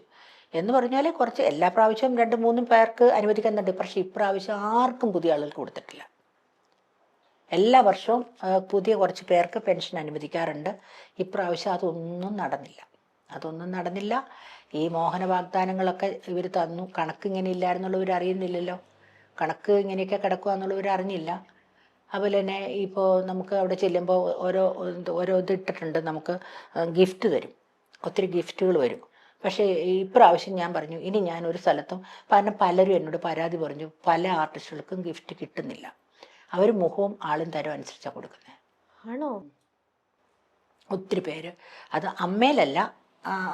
എന്ന് പറഞ്ഞാൽ കുറച്ച് എല്ലാ പ്രാവശ്യവും 2-3 പേർക്ക് അനുവദിക്കുന്നുണ്ട്, പക്ഷേ ഇപ്രാവശ്യം ആർക്കും പുതിയ ആളുകൾക്ക് കൊടുത്തിട്ടില്ല. എല്ലാ വർഷവും പുതിയ കുറച്ച് പേർക്ക് പെൻഷൻ അനുവദിക്കാറുണ്ട്. ഇപ്രാവശ്യം അതൊന്നും നടന്നില്ല. ഈ മോഹന വാഗ്ദാനങ്ങളൊക്കെ ഇവർ തന്നു, കണക്ക് ഇങ്ങനെ ഇല്ലായിരുന്നുള്ളവർ അറിയുന്നില്ലല്ലോ, കണക്ക് ഇങ്ങനെയൊക്കെ കിടക്കുക എന്നുള്ളവർ അറിഞ്ഞില്ല. അതുപോലെ തന്നെ ഇപ്പോൾ നമുക്ക് അവിടെ ചെല്ലുമ്പോൾ ഓരോ ഇതിട്ടിട്ടുണ്ട്, നമുക്ക് ഗിഫ്റ്റ് തരും, ഒത്തിരി ഗിഫ്റ്റുകൾ വരും. പക്ഷേ ഇപ്രാവശ്യം ഞാൻ പറഞ്ഞു ഇനി ഞാൻ ഒരു സ്ഥലത്തും, കാരണം പലരും എന്നോട് പരാതി പറഞ്ഞു പല ആർട്ടിസ്റ്റുകൾക്കും ഗിഫ്റ്റ് കിട്ടുന്നില്ല, അവർ മുഖവും ആളും തരം അനുസരിച്ചാണ് കൊടുക്കുന്നത്. ആണോ? ഒത്തിരി പേര്, അത് അമ്മയിലല്ല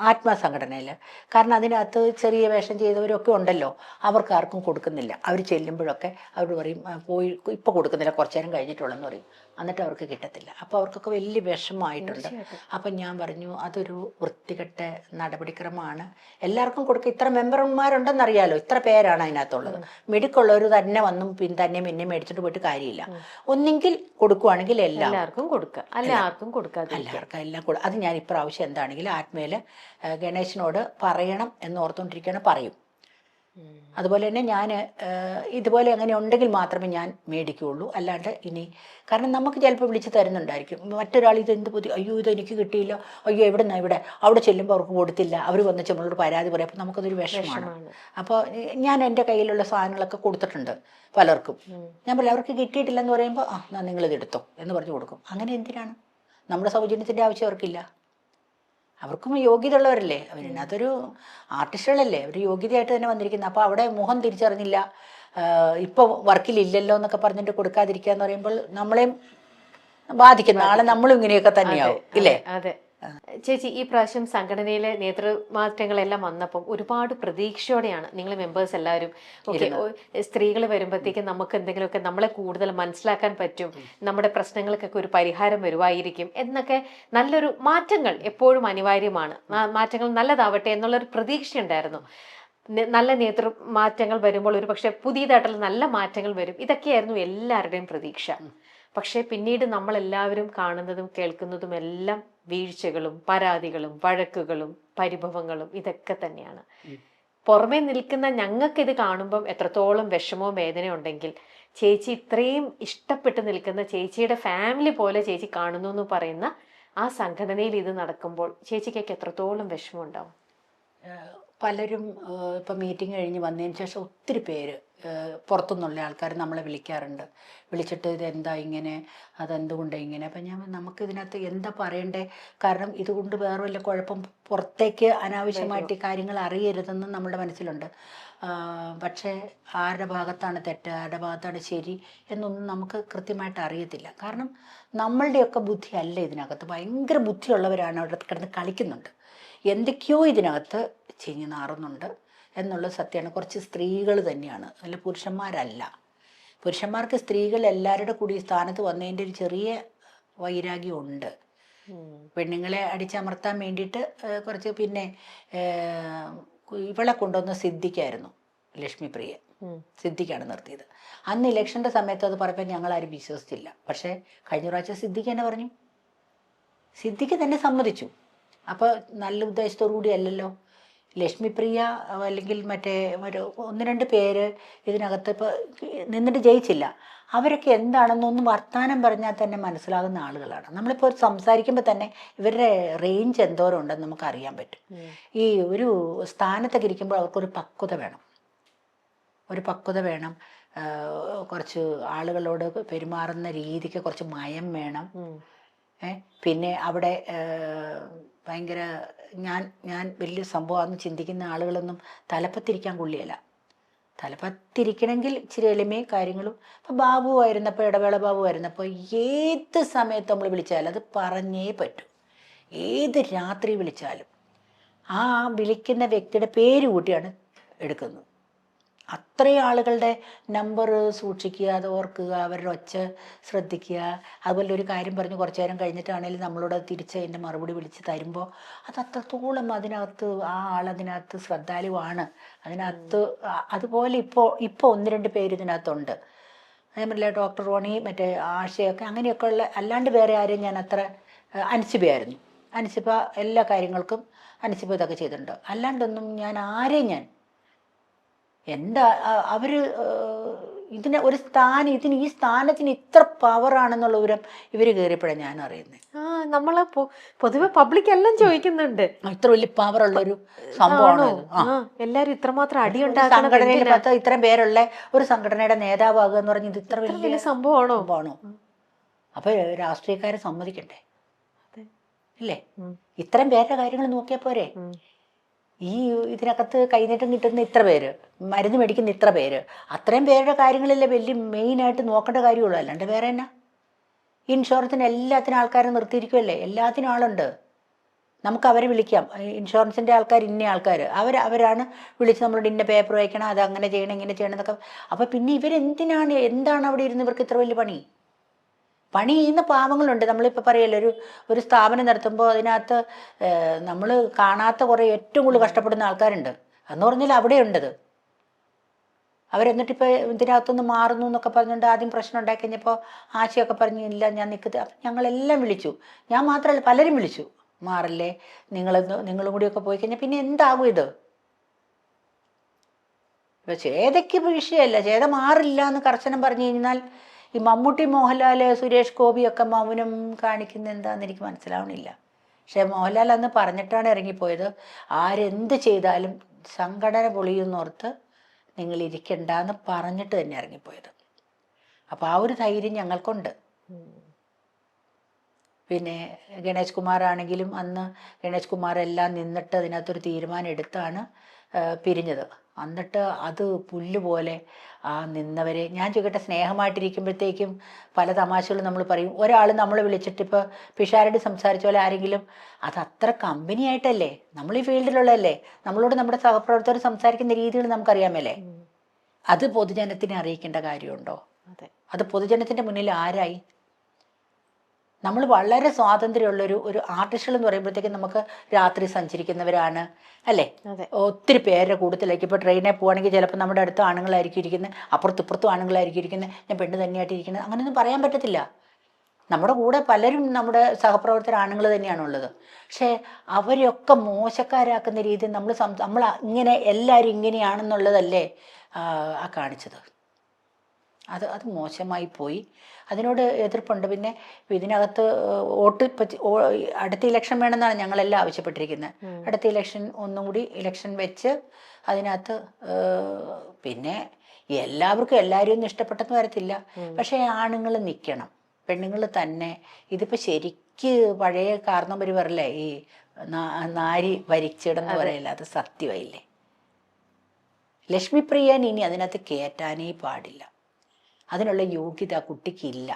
ആത്മസംഘടനയിൽ, കാരണം അതിനകത്ത് ചെറിയ വേഷം ചെയ്തവരൊക്കെ ഉണ്ടല്ലോ, അവർക്കാർക്കും കൊടുക്കുന്നില്ല. അവർ ചെല്ലുമ്പോഴൊക്കെ അവർ പറയും പോയി ഇപ്പോൾ കൊടുക്കുന്നില്ല, കുറച്ചു നേരം കഴിഞ്ഞിട്ടുള്ളെന്ന് പറയും, എന്നിട്ട് അവർക്ക് കിട്ടത്തില്ല. അപ്പോൾ അവർക്കൊക്കെ വലിയ വിഷമമായിട്ടുണ്ട്. അപ്പം ഞാൻ പറഞ്ഞു അതൊരു വൃത്തികെട്ട നടപടിക്രമമാണ്, എല്ലാവർക്കും കൊടുക്കുക. ഇത്ര മെമ്പർമാരുണ്ടെന്നറിയാലോ, ഇത്ര പേരാണ് അതിനകത്തുള്ളത്, മിടുക്കുള്ളവർ തന്നെ വന്നും തന്നെ മേടിച്ചിട്ട് പോയിട്ട് കാര്യമില്ല. ഒന്നെങ്കിൽ കൊടുക്കുവാണെങ്കിൽ എല്ലാവർക്കും കൊടുക്കുക, എല്ലാവർക്കും എല്ലാം അത് ഞാൻ ഇപ്രാവശ്യം എന്താണെങ്കിലും ആത്മയിൽ ഗണേശനോട് പറയണം എന്ന് ഓർത്തുകൊണ്ടിരിക്കുകയാണ്, പറയും. അതുപോലെ തന്നെ ഞാൻ ഇതുപോലെ അങ്ങനെ ഉണ്ടെങ്കിൽ മാത്രമേ ഞാൻ മേടിക്കുകയുള്ളൂ, അല്ലാണ്ട് ഇനി, കാരണം നമുക്ക് ചിലപ്പോൾ വിളിച്ച് തരുന്നുണ്ടായിരിക്കും മറ്റൊരാൾ, ഇത് എന്ത് പുതിയ, അയ്യോ ഇത് എനിക്ക് കിട്ടിയില്ല, അയ്യോ എവിടുന്നാ അവിടെ ചെല്ലുമ്പോൾ അവർക്ക് കൊടുത്തില്ല, അവർ വന്ന് നമ്മളോട് പരാതി പറയും, അപ്പോൾ നമുക്കതൊരു വിഷമമാണ്. അപ്പോൾ ഞാൻ എൻ്റെ കയ്യിലുള്ള സാധനങ്ങളൊക്കെ കൊടുത്തിട്ടുണ്ട് പലർക്കും. ഞാൻ പറയും അവർക്ക് കിട്ടിയിട്ടില്ലെന്ന് പറയുമ്പോൾ എന്നാൽ നിങ്ങളിത് എടുത്തോ എന്ന് പറഞ്ഞു കൊടുക്കും. അങ്ങനെ എന്തിനാണ്? നമ്മുടെ സൗജന്യത്തിൻ്റെ ആവശ്യം അവർക്കില്ല, അവർക്കും യോഗ്യത ഉള്ളവരല്ലേ, അവരതൊരു ആർട്ടിസ്റ്റുകളല്ലേ, അവർ യോഗ്യതയായിട്ട് തന്നെ വന്നിരിക്കുന്നത്. അപ്പോൾ അവിടെ മുഖം തിരിച്ചറിഞ്ഞില്ല, ഇപ്പോൾ വർക്കിലില്ലല്ലോ എന്നൊക്കെ പറഞ്ഞിട്ട് കൊടുക്കാതിരിക്കുക എന്ന് പറയുമ്പോൾ നമ്മളെയും ബാധിക്കും. നാളെ നമ്മളും ഇങ്ങനെയൊക്കെ തന്നെയാവും, ഇല്ലേ? അതെ. ചേച്ചി, ഈ പ്രാവശ്യം സംഘടനയിലെ നേതൃമാറ്റങ്ങളെല്ലാം വന്നപ്പം ഒരുപാട് പ്രതീക്ഷയോടെയാണ് നിങ്ങൾ മെമ്പേഴ്സ് എല്ലാവരും, ഓക്കെ സ്ത്രീകൾ വരുമ്പോഴത്തേക്കും നമുക്ക് എന്തെങ്കിലുമൊക്കെ നമ്മളെ കൂടുതൽ മനസ്സിലാക്കാൻ പറ്റും, നമ്മുടെ പ്രശ്നങ്ങൾക്കൊക്കെ ഒരു പരിഹാരം വരുമായിരിക്കും എന്നൊക്കെ, നല്ലൊരു മാറ്റങ്ങൾ എപ്പോഴും അനിവാര്യമാണ്, മാറ്റങ്ങൾ നല്ലതാവട്ടെ എന്നുള്ളൊരു പ്രതീക്ഷയുണ്ടായിരുന്നു. നല്ല നേതൃമാറ്റങ്ങൾ വരുമ്പോൾ ഒരു പക്ഷെ പുതിയതായിട്ടുള്ള നല്ല മാറ്റങ്ങൾ വരും, ഇതൊക്കെയായിരുന്നു എല്ലാവരുടെയും പ്രതീക്ഷ. പക്ഷെ പിന്നീട് നമ്മളെല്ലാവരും കാണുന്നതും കേൾക്കുന്നതും എല്ലാം വീഴ്ചകളും പരാതികളും വഴക്കുകളും പരിഭവങ്ങളും ഇതൊക്കെ തന്നെയാണ്. പുറമേ നിൽക്കുന്ന ഞങ്ങൾക്ക് ഇത് കാണുമ്പം എത്രത്തോളം വിഷമവും വേദനയും ഉണ്ടെങ്കിൽ, ചേച്ചി ഇത്രയും ഇഷ്ടപ്പെട്ട് നിൽക്കുന്ന ചേച്ചിയുടെ ഫാമിലി പോലെ ചേച്ചി കാണുന്നു എന്ന് പറയുന്ന ആ സംഘടനയിൽ ഇത് നടക്കുമ്പോൾ ചേച്ചിക്കൊക്കെ എത്രത്തോളം വിഷമം ഉണ്ടാവും? പലരും ഇപ്പം മീറ്റിംഗ് കഴിഞ്ഞ് വന്നതിന് ശേഷം ഒത്തിരി പേര് പുറത്തുനിന്നുള്ള ആൾക്കാർ നമ്മളെ വിളിക്കാറുണ്ട്, വിളിച്ചിട്ട് ഇതെന്താ ഇങ്ങനെ, അതെന്തുകൊണ്ട് ഇങ്ങനെ. അപ്പം നമുക്കിതിനകത്ത് എന്താ പറയണ്ടേ, കാരണം ഇതുകൊണ്ട് വേറെ വല്ല കുഴപ്പം പുറത്തേക്ക് അനാവശ്യമായിട്ട് ഈ കാര്യങ്ങൾ അറിയരുതെന്ന് നമ്മുടെ മനസ്സിലുണ്ട്. പക്ഷേ ആരുടെ ഭാഗത്താണ് തെറ്റ്, ആരുടെ ഭാഗത്താണ് ശരി എന്നൊന്നും നമുക്ക് കൃത്യമായിട്ട് അറിയത്തില്ല. കാരണം നമ്മളുടെയൊക്കെ ബുദ്ധി അല്ല ഇതിനകത്ത്, ഭയങ്കര ബുദ്ധിയുള്ളവരാണ് അവിടെ കിടന്ന് കളിക്കുന്നുണ്ട്, എന്തൊക്കെയോ ഇതിനകത്ത് ചീഞ്ഞ് നാറുന്നുണ്ട് എന്നുള്ളത് സത്യമാണ്. കുറച്ച് സ്ത്രീകൾ തന്നെയാണ്, അല്ല പുരുഷന്മാരല്ല. പുരുഷന്മാർക്ക് സ്ത്രീകൾ എല്ലാവരുടെ കൂടി ഈ സ്ഥാനത്ത് വന്നതിൻ്റെ ഒരു ചെറിയ വൈരാഗ്യമുണ്ട്. പെണ്ണുങ്ങളെ അടിച്ചമർത്താൻ വേണ്ടിയിട്ട് കുറച്ച്. പിന്നെ ഇവളെ കൊണ്ടുവന്ന സിദ്ദിഖായിരുന്നു, ലക്ഷ്മിപ്രിയ. സിദ്ദിഖാണ് നിർത്തിയത്. അന്ന് ഇലക്ഷൻ്റെ സമയത്ത് അത് പറഞ്ഞപ്പോൾ ഞങ്ങളാരും വിശ്വസിച്ചില്ല. പക്ഷേ കഴിഞ്ഞ പ്രാവശ്യം സിദ്ദിഖ് തന്നെ പറഞ്ഞു, സിദ്ദിഖ് തന്നെ സമ്മതിച്ചു. അപ്പോൾ നല്ല ഉദ്ദേശത്തോടു കൂടി അല്ലല്ലോ. ലക്ഷ്മിപ്രിയ അല്ലെങ്കിൽ മറ്റേ ഒരു 1-2 പേര് ഇതിനകത്ത് ഇപ്പോൾ നിന്നിട്ട് ജയിച്ചില്ല. അവരൊക്കെ എന്താണെന്നൊന്നും വർത്തമാനം പറഞ്ഞാൽ തന്നെ മനസ്സിലാകുന്ന ആളുകളാണ്. നമ്മളിപ്പോൾ സംസാരിക്കുമ്പോൾ തന്നെ ഇവരുടെ റേഞ്ച് എന്തോരം ഉണ്ടെന്ന് നമുക്ക് അറിയാൻ പറ്റും. ഈ ഒരു സ്ഥാനത്തൊക്കെ ഇരിക്കുമ്പോൾ അവർക്കൊരു പക്വത വേണം, ഒരു പക്വത വേണം. കുറച്ച് ആളുകളോട് പെരുമാറുന്ന രീതിക്ക് കുറച്ച് മയം വേണം. പിന്നെ അവിടെ ഭയങ്കര ഞാൻ വലിയ സംഭവമാണെന്ന് ചിന്തിക്കുന്ന ആളുകളൊന്നും തലപ്പത്തിരിക്കാൻ കൊള്ളിയല്ല. തലപ്പത്തിരിക്കണമെങ്കിൽ ഇച്ചിരി എളിമയും കാര്യങ്ങളും. ഇപ്പം ബാബു ആയിരുന്നപ്പോൾ, ഇടവേള ബാബു ആയിരുന്നപ്പോൾ ഏത് സമയത്ത് നമ്മൾ വിളിച്ചാലും അത് പറഞ്ഞേ പറ്റൂ. ഏത് രാത്രി വിളിച്ചാലും ആ വിളിക്കുന്ന വ്യക്തിയുടെ പേര് കൂട്ടിയാണ് എടുക്കുന്നത്. അത്രയും ആളുകളുടെ നമ്പർ സൂക്ഷിക്കുക, അത് ഓർക്കുക, അവരുടെ ഒച്ച ശ്രദ്ധിക്കുക. അതുപോലെ ഒരു കാര്യം പറഞ്ഞ് കുറച്ച് നേരം കഴിഞ്ഞിട്ടാണെങ്കിലും നമ്മളോട് തിരിച്ച് അതിൻ്റെ മറുപടി വിളിച്ച് തരുമ്പോൾ അത് അത്രത്തോളം അതിനകത്ത് ആ ആളതിനകത്ത് ശ്രദ്ധാലുവാണ്. അതിനകത്ത് അതുപോലെ ഇപ്പോൾ 1-2 പേര് ഇതിനകത്തുണ്ട്. അതേപോലെ ഡോക്ടർ റോണി, മറ്റേ ആശയൊക്കെ, അങ്ങനെയൊക്കെ ഉള്ള. അല്ലാണ്ട് വേറെ ആരും ഞാൻ അത്ര. അൻസിബയായിരുന്നു. അൻസിബ എല്ലാ കാര്യങ്ങൾക്കും അൻസിബ ഇതൊക്കെ ചെയ്തിട്ടുണ്ട്. അല്ലാണ്ടൊന്നും ഞാൻ ആരെയും ഞാൻ എന്താ അവർ ഇതിന് ഒരു സ്ഥാനം, ഈ സ്ഥാനത്തിന് ഇത്ര പവറാണെന്നുള്ള വിവരം ഇവർ കയറിയപ്പോഴാണ് ഞാൻ അറിയുന്നത്. നമ്മള് പൊതുവെ പബ്ലിക് എല്ലാം ചോദിക്കുന്നുണ്ട്, ഇത്ര വലിയ പവറുള്ളൊരു സംഭവമാണോ എല്ലാരും ഇത്രമാത്രം അടി സംഘടനയിൽ ഇത്രയും പേരുള്ള ഒരു സംഘടനയുടെ നേതാവാകുക എന്ന് പറഞ്ഞത് ഇത്ര വലിയ സംഭവമാണോ? അപ്പൊ രാഷ്ട്രീയക്കാരെ സമ്മതിക്കണ്ടേ? ഇല്ലേ? ഇത്രയും പേരുടെ കാര്യങ്ങൾ നോക്കിയാൽ പോരെ? ഈ ഇതിനകത്ത് കൈനീട്ടം കിട്ടുന്ന ഇത്ര പേര്, മരുന്ന് മേടിക്കുന്ന ഇത്ര പേര്, അത്രയും പേരുടെ കാര്യങ്ങളല്ലേ വലിയ മെയിനായിട്ട് നോക്കേണ്ട കാര്യമുള്ളൂ. അല്ലാണ്ട് വേറെ എന്നാ? ഇൻഷുറൻസിന് എല്ലാത്തിനും ആൾക്കാരെ നിർത്തിയിരിക്കുമല്ലേ? എല്ലാത്തിനും ആളുണ്ട്. നമുക്ക് അവരെ വിളിക്കാം. ഇൻഷുറൻസിൻ്റെ ആൾക്കാർ, ഇന്ന ആൾക്കാർ, അവരാണ് വിളിച്ച് നമ്മളോട് ഇന്ന പേപ്പർ വായിക്കണം, അത് അങ്ങനെ ചെയ്യണം, ഇങ്ങനെ ചെയ്യണം എന്നൊക്കെ. അപ്പോൾ പിന്നെ എന്താണ് അവിടെ ഇരുന്ന് ഇവർക്ക് ഇത്ര വലിയ പണി ചെയ്യുന്ന പാവങ്ങളുണ്ട്. നമ്മളിപ്പോൾ പറയല്ലോ, ഒരു സ്ഥാപനം നടത്തുമ്പോൾ അതിനകത്ത് നമ്മൾ കാണാത്ത കുറേ ഏറ്റവും കൂടുതൽ കഷ്ടപ്പെടുന്ന ആൾക്കാരുണ്ട്. എന്ന് പറഞ്ഞാൽ അവിടെ ഉണ്ടത്. അവരെന്നിട്ടിപ്പോൾ ഇതിനകത്തുനിന്ന് മാറുന്നു എന്നൊക്കെ പറഞ്ഞുകൊണ്ട് ആദ്യം പ്രശ്നം ഉണ്ടാക്കി കഴിഞ്ഞപ്പോൾ ആശയൊക്കെ പറഞ്ഞില്ല, ഞാൻ നിൽക്കുന്നത്. അപ്പം ഞങ്ങളെല്ലാം വിളിച്ചു. ഞാൻ മാത്രമല്ല, പലരും വിളിച്ചു, മാറല്ലേ, നിങ്ങളും കൂടിയൊക്കെ പോയി കഴിഞ്ഞാൽ പിന്നെ എന്താകും ഇത്? ഇപ്പോൾ ചേതയ്ക്ക് വിഷയമല്ല, ചേത മാറില്ല എന്ന് കർശനം പറഞ്ഞു കഴിഞ്ഞാൽ ഈ മമ്മൂട്ടി, മോഹൻലാൽ, സുരേഷ് ഗോപിയൊക്കെ മൗനം കാണിക്കുന്ന എന്താണെന്ന് എനിക്ക് മനസ്സിലാവണില്ല. പക്ഷേ മോഹൻലാൽ അന്ന് പറഞ്ഞിട്ടാണ് ഇറങ്ങിപ്പോയത്, ആരെന്ത് ചെയ്താലും സംഘടന പൊളിയുന്നോർത്ത് നിങ്ങൾ ഇരിക്കണ്ടെന്ന് പറഞ്ഞിട്ട് തന്നെ ഇറങ്ങിപ്പോയത്. അപ്പോൾ ആ ഒരു ധൈര്യം ഞങ്ങൾക്കുണ്ട്. പിന്നെ ഗണേഷ് കുമാറാണെങ്കിലും അന്ന് ഗണേഷ് കുമാർ എല്ലാം നിന്നിട്ട് അതിനകത്തൊരു തീരുമാനം എടുത്താണ് പിരിഞ്ഞത്. എന്നിട്ട് അത് പുല്ലുപോലെ ആ നിന്നവരെ ഞാൻ ചോദിക്കട്ടെ, സ്നേഹമായിട്ടിരിക്കുമ്പോഴത്തേക്കും പല തമാശകളും നമ്മൾ പറയും. ഒരാൾ നമ്മൾ വിളിച്ചിട്ട് ഇപ്പോൾ പിഷാരടി സംസാരിച്ച പോലെ ആരെങ്കിലും, അത് അത്ര കമ്പനി ആയിട്ടല്ലേ, നമ്മൾ ഈ ഫീൽഡിലുള്ളതല്ലേ, നമ്മളോട് നമ്മുടെ സഹപ്രവർത്തകർ സംസാരിക്കുന്ന രീതികൾ നമുക്കറിയാമല്ലേ. അത് പൊതുജനത്തിനെ അറിയിക്കേണ്ട കാര്യമുണ്ടോ? അത് പൊതുജനത്തിൻ്റെ മുന്നിൽ ആരായി? നമ്മൾ വളരെ സ്വാതന്ത്ര്യമുള്ളൊരു ആർട്ടിസ്റ്റുകൾ എന്ന് പറയുമ്പോഴത്തേക്കും നമുക്ക് രാത്രി സഞ്ചരിക്കുന്നവരാണ് അല്ലേ? ഒത്തിരി പേരുടെ കൂടുതലായിരിക്കും. ഇപ്പോൾ ട്രെയിനിൽ പോവുകയാണെങ്കിൽ ചിലപ്പോൾ നമ്മുടെ അടുത്ത് ആണുങ്ങളായിരിക്കും ഇരിക്കുന്നത്, അപ്പുറത്തും ആണുങ്ങളായിരിക്കും ഇരിക്കുന്നത്, ഞാൻ പെണ്ണ് തന്നെയായിട്ട് ഇരിക്കുന്നത്, അങ്ങനെയൊന്നും പറയാൻ പറ്റത്തില്ല. നമ്മുടെ കൂടെ പലരും നമ്മുടെ സഹപ്രവർത്തകർ ആണുങ്ങൾ തന്നെയാണുള്ളത്. പക്ഷേ അവരെയൊക്കെ മോശക്കാരാക്കുന്ന രീതിയിൽ നമ്മൾ ഇങ്ങനെ എല്ലാവരും ഇങ്ങനെയാണെന്നുള്ളതല്ലേ ആ കാണിച്ചത്. അത് മോശമായി പോയി. അതിനോട് എതിർപ്പുണ്ട്. പിന്നെ ഇതിനകത്ത് വോട്ട് അടുത്ത ഇലക്ഷൻ വേണമെന്നാണ് ഞങ്ങളെല്ലാം ആവശ്യപ്പെട്ടിരിക്കുന്നത്. അടുത്ത ഇലക്ഷൻ ഒന്നും കൂടി ഇലക്ഷൻ വെച്ച് അതിനകത്ത് പിന്നെ എല്ലാവർക്കും എല്ലാവരും ഒന്നും ഇഷ്ടപ്പെട്ടെന്ന് വരത്തില്ല. പക്ഷേ ആണുങ്ങൾ നിൽക്കണം, പെണ്ണുങ്ങൾ തന്നെ. ഇതിപ്പോൾ ശരിക്ക് പഴയ കാരണവർ പറയല്ലേ, ഈ നാരി ഭരിച്ചിടുന്ന് പറയല്ല, അത് സത്യമായില്ലേ. ലക്ഷ്മിപ്രിയൻ ഇനി അതിനകത്ത് കയറ്റാനേ പാടില്ല. അതിനുള്ള യോഗ്യത കുട്ടിക്കില്ല.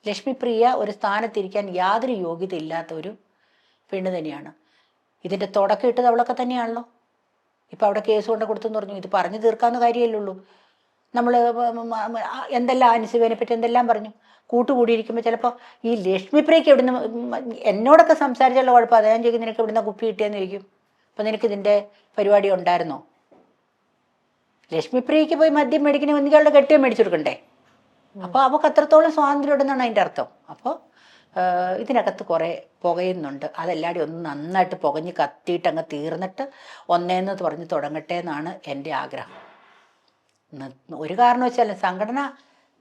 ലക്ഷ്മിപ്രിയ ഒരു സ്ഥാനത്തിരിക്കാൻ യാതൊരു യോഗ്യത ഇല്ലാത്ത ഒരു പെണ്ണ് തന്നെയാണ്. ഇതിൻ്റെ തുടക്കം ഇട്ടത് അവളൊക്കെ തന്നെയാണല്ലോ. ഇപ്പം അവിടെ കേസ് കൊണ്ട് കൊടുത്തെന്ന് പറഞ്ഞു. ഇത് പറഞ്ഞു തീർക്കാവുന്ന കാര്യമല്ലേ ഉള്ളൂ. നമ്മൾ എന്തെല്ലാം അനുസരിനെ പറ്റി എന്തെല്ലാം പറഞ്ഞു. കൂട്ടുകൂടിയിരിക്കുമ്പോൾ ചിലപ്പോൾ ഈ ലക്ഷ്മിപ്രിയയ്ക്ക് എവിടുന്ന് എന്നോടൊക്കെ സംസാരിച്ചുള്ള കുഴപ്പം അതാ ഞാൻ ചോദിക്കും, നിനക്ക് എവിടുന്ന കുപ്പി കിട്ടിയെന്ന് ചോദിക്കും. അപ്പം നിനക്ക് ഇതിൻ്റെ പരിപാടി ഉണ്ടായിരുന്നോ? ലക്ഷ്മിപ്രിയയ്ക്ക് പോയി മദ്യം മേടിക്കണേ ഒന്നികളുടെ കെട്ടിയം മേടിച്ചു കൊടുക്കണ്ടേ? അപ്പോൾ അവൾക്ക് അത്രത്തോളം സ്വാതന്ത്ര്യം ഉണ്ടെന്നാണ് അതിൻ്റെ അർത്ഥം. അപ്പോൾ ഇതിനകത്ത് കുറേ പുകയുന്നുണ്ട്. അതെല്ലാവരും ഒന്ന് നന്നായിട്ട് പുകഞ്ഞ് കത്തിയിട്ട് അങ്ങ് തീർന്നിട്ട് ഒന്നേന്ന് പറഞ്ഞ് തുടങ്ങട്ടെ എന്നാണ് എൻ്റെ ആഗ്രഹം. ഒരു കാരണവശാലും സംഘടന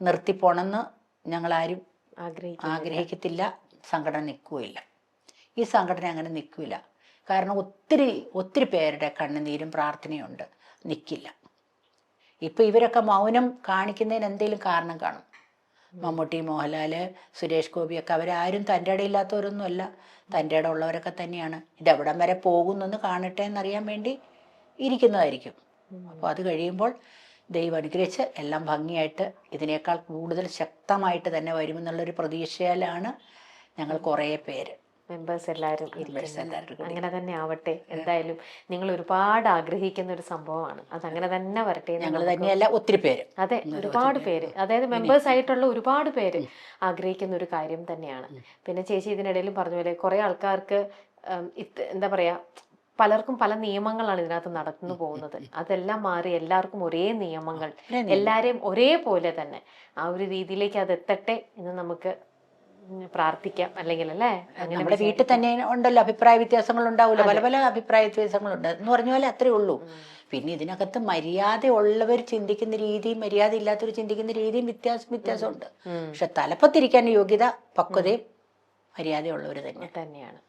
നിർത്തിപ്പോണമെന്ന് ഞങ്ങളാരും ആഗ്രഹിക്കത്തില്ല. സംഘടന നിൽക്കുകയില്ല. ഈ സംഘടന അങ്ങനെ നിൽക്കില്ല. കാരണം ഒത്തിരി പേരുടെ കണ്ണുനീരും പ്രാർത്ഥനയുണ്ട്. നിൽക്കില്ല. ഇപ്പം ഇവരൊക്കെ മൗനം കാണിക്കുന്നതിന് എന്തെങ്കിലും കാരണം കാണും. മമ്മൂട്ടി, മോഹൻലാൽ, സുരേഷ് ഗോപിയൊക്കെ അവരാരും തൻ്റെ ഇടയില്ലാത്തവരൊന്നുമല്ല. തൻ്റെ ഇടം ഉള്ളവരൊക്കെ തന്നെയാണ്. ഇതെവിടം വരെ പോകുന്നെന്ന് കാണട്ടെ എന്നറിയാൻ വേണ്ടി ഇരിക്കുന്നതായിരിക്കും. അപ്പോൾ അത് കഴിയുമ്പോൾ ദൈവം അനുഗ്രഹിച്ച് എല്ലാം ഭംഗിയായിട്ട് ഇതിനേക്കാൾ കൂടുതൽ ശക്തമായിട്ട് തന്നെ വരുമെന്നുള്ളൊരു പ്രതീക്ഷയിലാണ് ഞങ്ങൾ കുറേ പേര് മെമ്പേഴ്സ് എല്ലാവരും അങ്ങനെ തന്നെ ആവട്ടെ. എന്തായാലും നിങ്ങൾ ഒരുപാട് ആഗ്രഹിക്കുന്ന ഒരു സംഭവമാണ്. അതങ്ങനെ തന്നെ വരട്ടെ. ഞങ്ങൾ തന്നെയല്ല, ഒത്തിരി പേര്. അതെ, ഒരുപാട് പേര്, അതായത് മെമ്പേഴ്സ് ആയിട്ടുള്ള ഒരുപാട് പേര് ആഗ്രഹിക്കുന്ന ഒരു കാര്യം തന്നെയാണ്. പിന്നെ ചേച്ചി ഇതിനിടയിലും പറഞ്ഞ പോലെ കുറെ ആൾക്കാർക്ക് എന്താ പറയാ, പലർക്കും പല നിയമങ്ങളാണ് ഇതിനകത്ത് നടന്നു പോകുന്നത്. അതെല്ലാം മാറി എല്ലാവർക്കും ഒരേ നിയമങ്ങൾ, എല്ലാരെയും ഒരേപോലെ തന്നെ ആ ഒരു രീതിയിലേക്ക് അത് എത്തട്ടെ എന്ന് നമുക്ക് പ്രാർത്ഥിക്കാം. അല്ലെങ്കിൽ അല്ലേ, നമ്മുടെ വീട്ടിൽ തന്നെ ഉണ്ടല്ലോ അഭിപ്രായ വ്യത്യാസങ്ങൾ ഉണ്ടാവില്ല. പല അഭിപ്രായ വ്യത്യാസങ്ങളുണ്ട് എന്ന് പറഞ്ഞ പോലെ അത്രേ ഉള്ളൂ. പിന്നെ ഇതിനകത്ത് മര്യാദ ഉള്ളവർ ചിന്തിക്കുന്ന രീതിയും മര്യാദ ഇല്ലാത്തവർ ചിന്തിക്കുന്ന രീതിയും വ്യത്യാസമുണ്ട്. പക്ഷെ തലപ്പത്തിരിക്കാൻ യോഗ്യത, പക്വതയും മര്യാദയുള്ളവർ തന്നെയാണ്.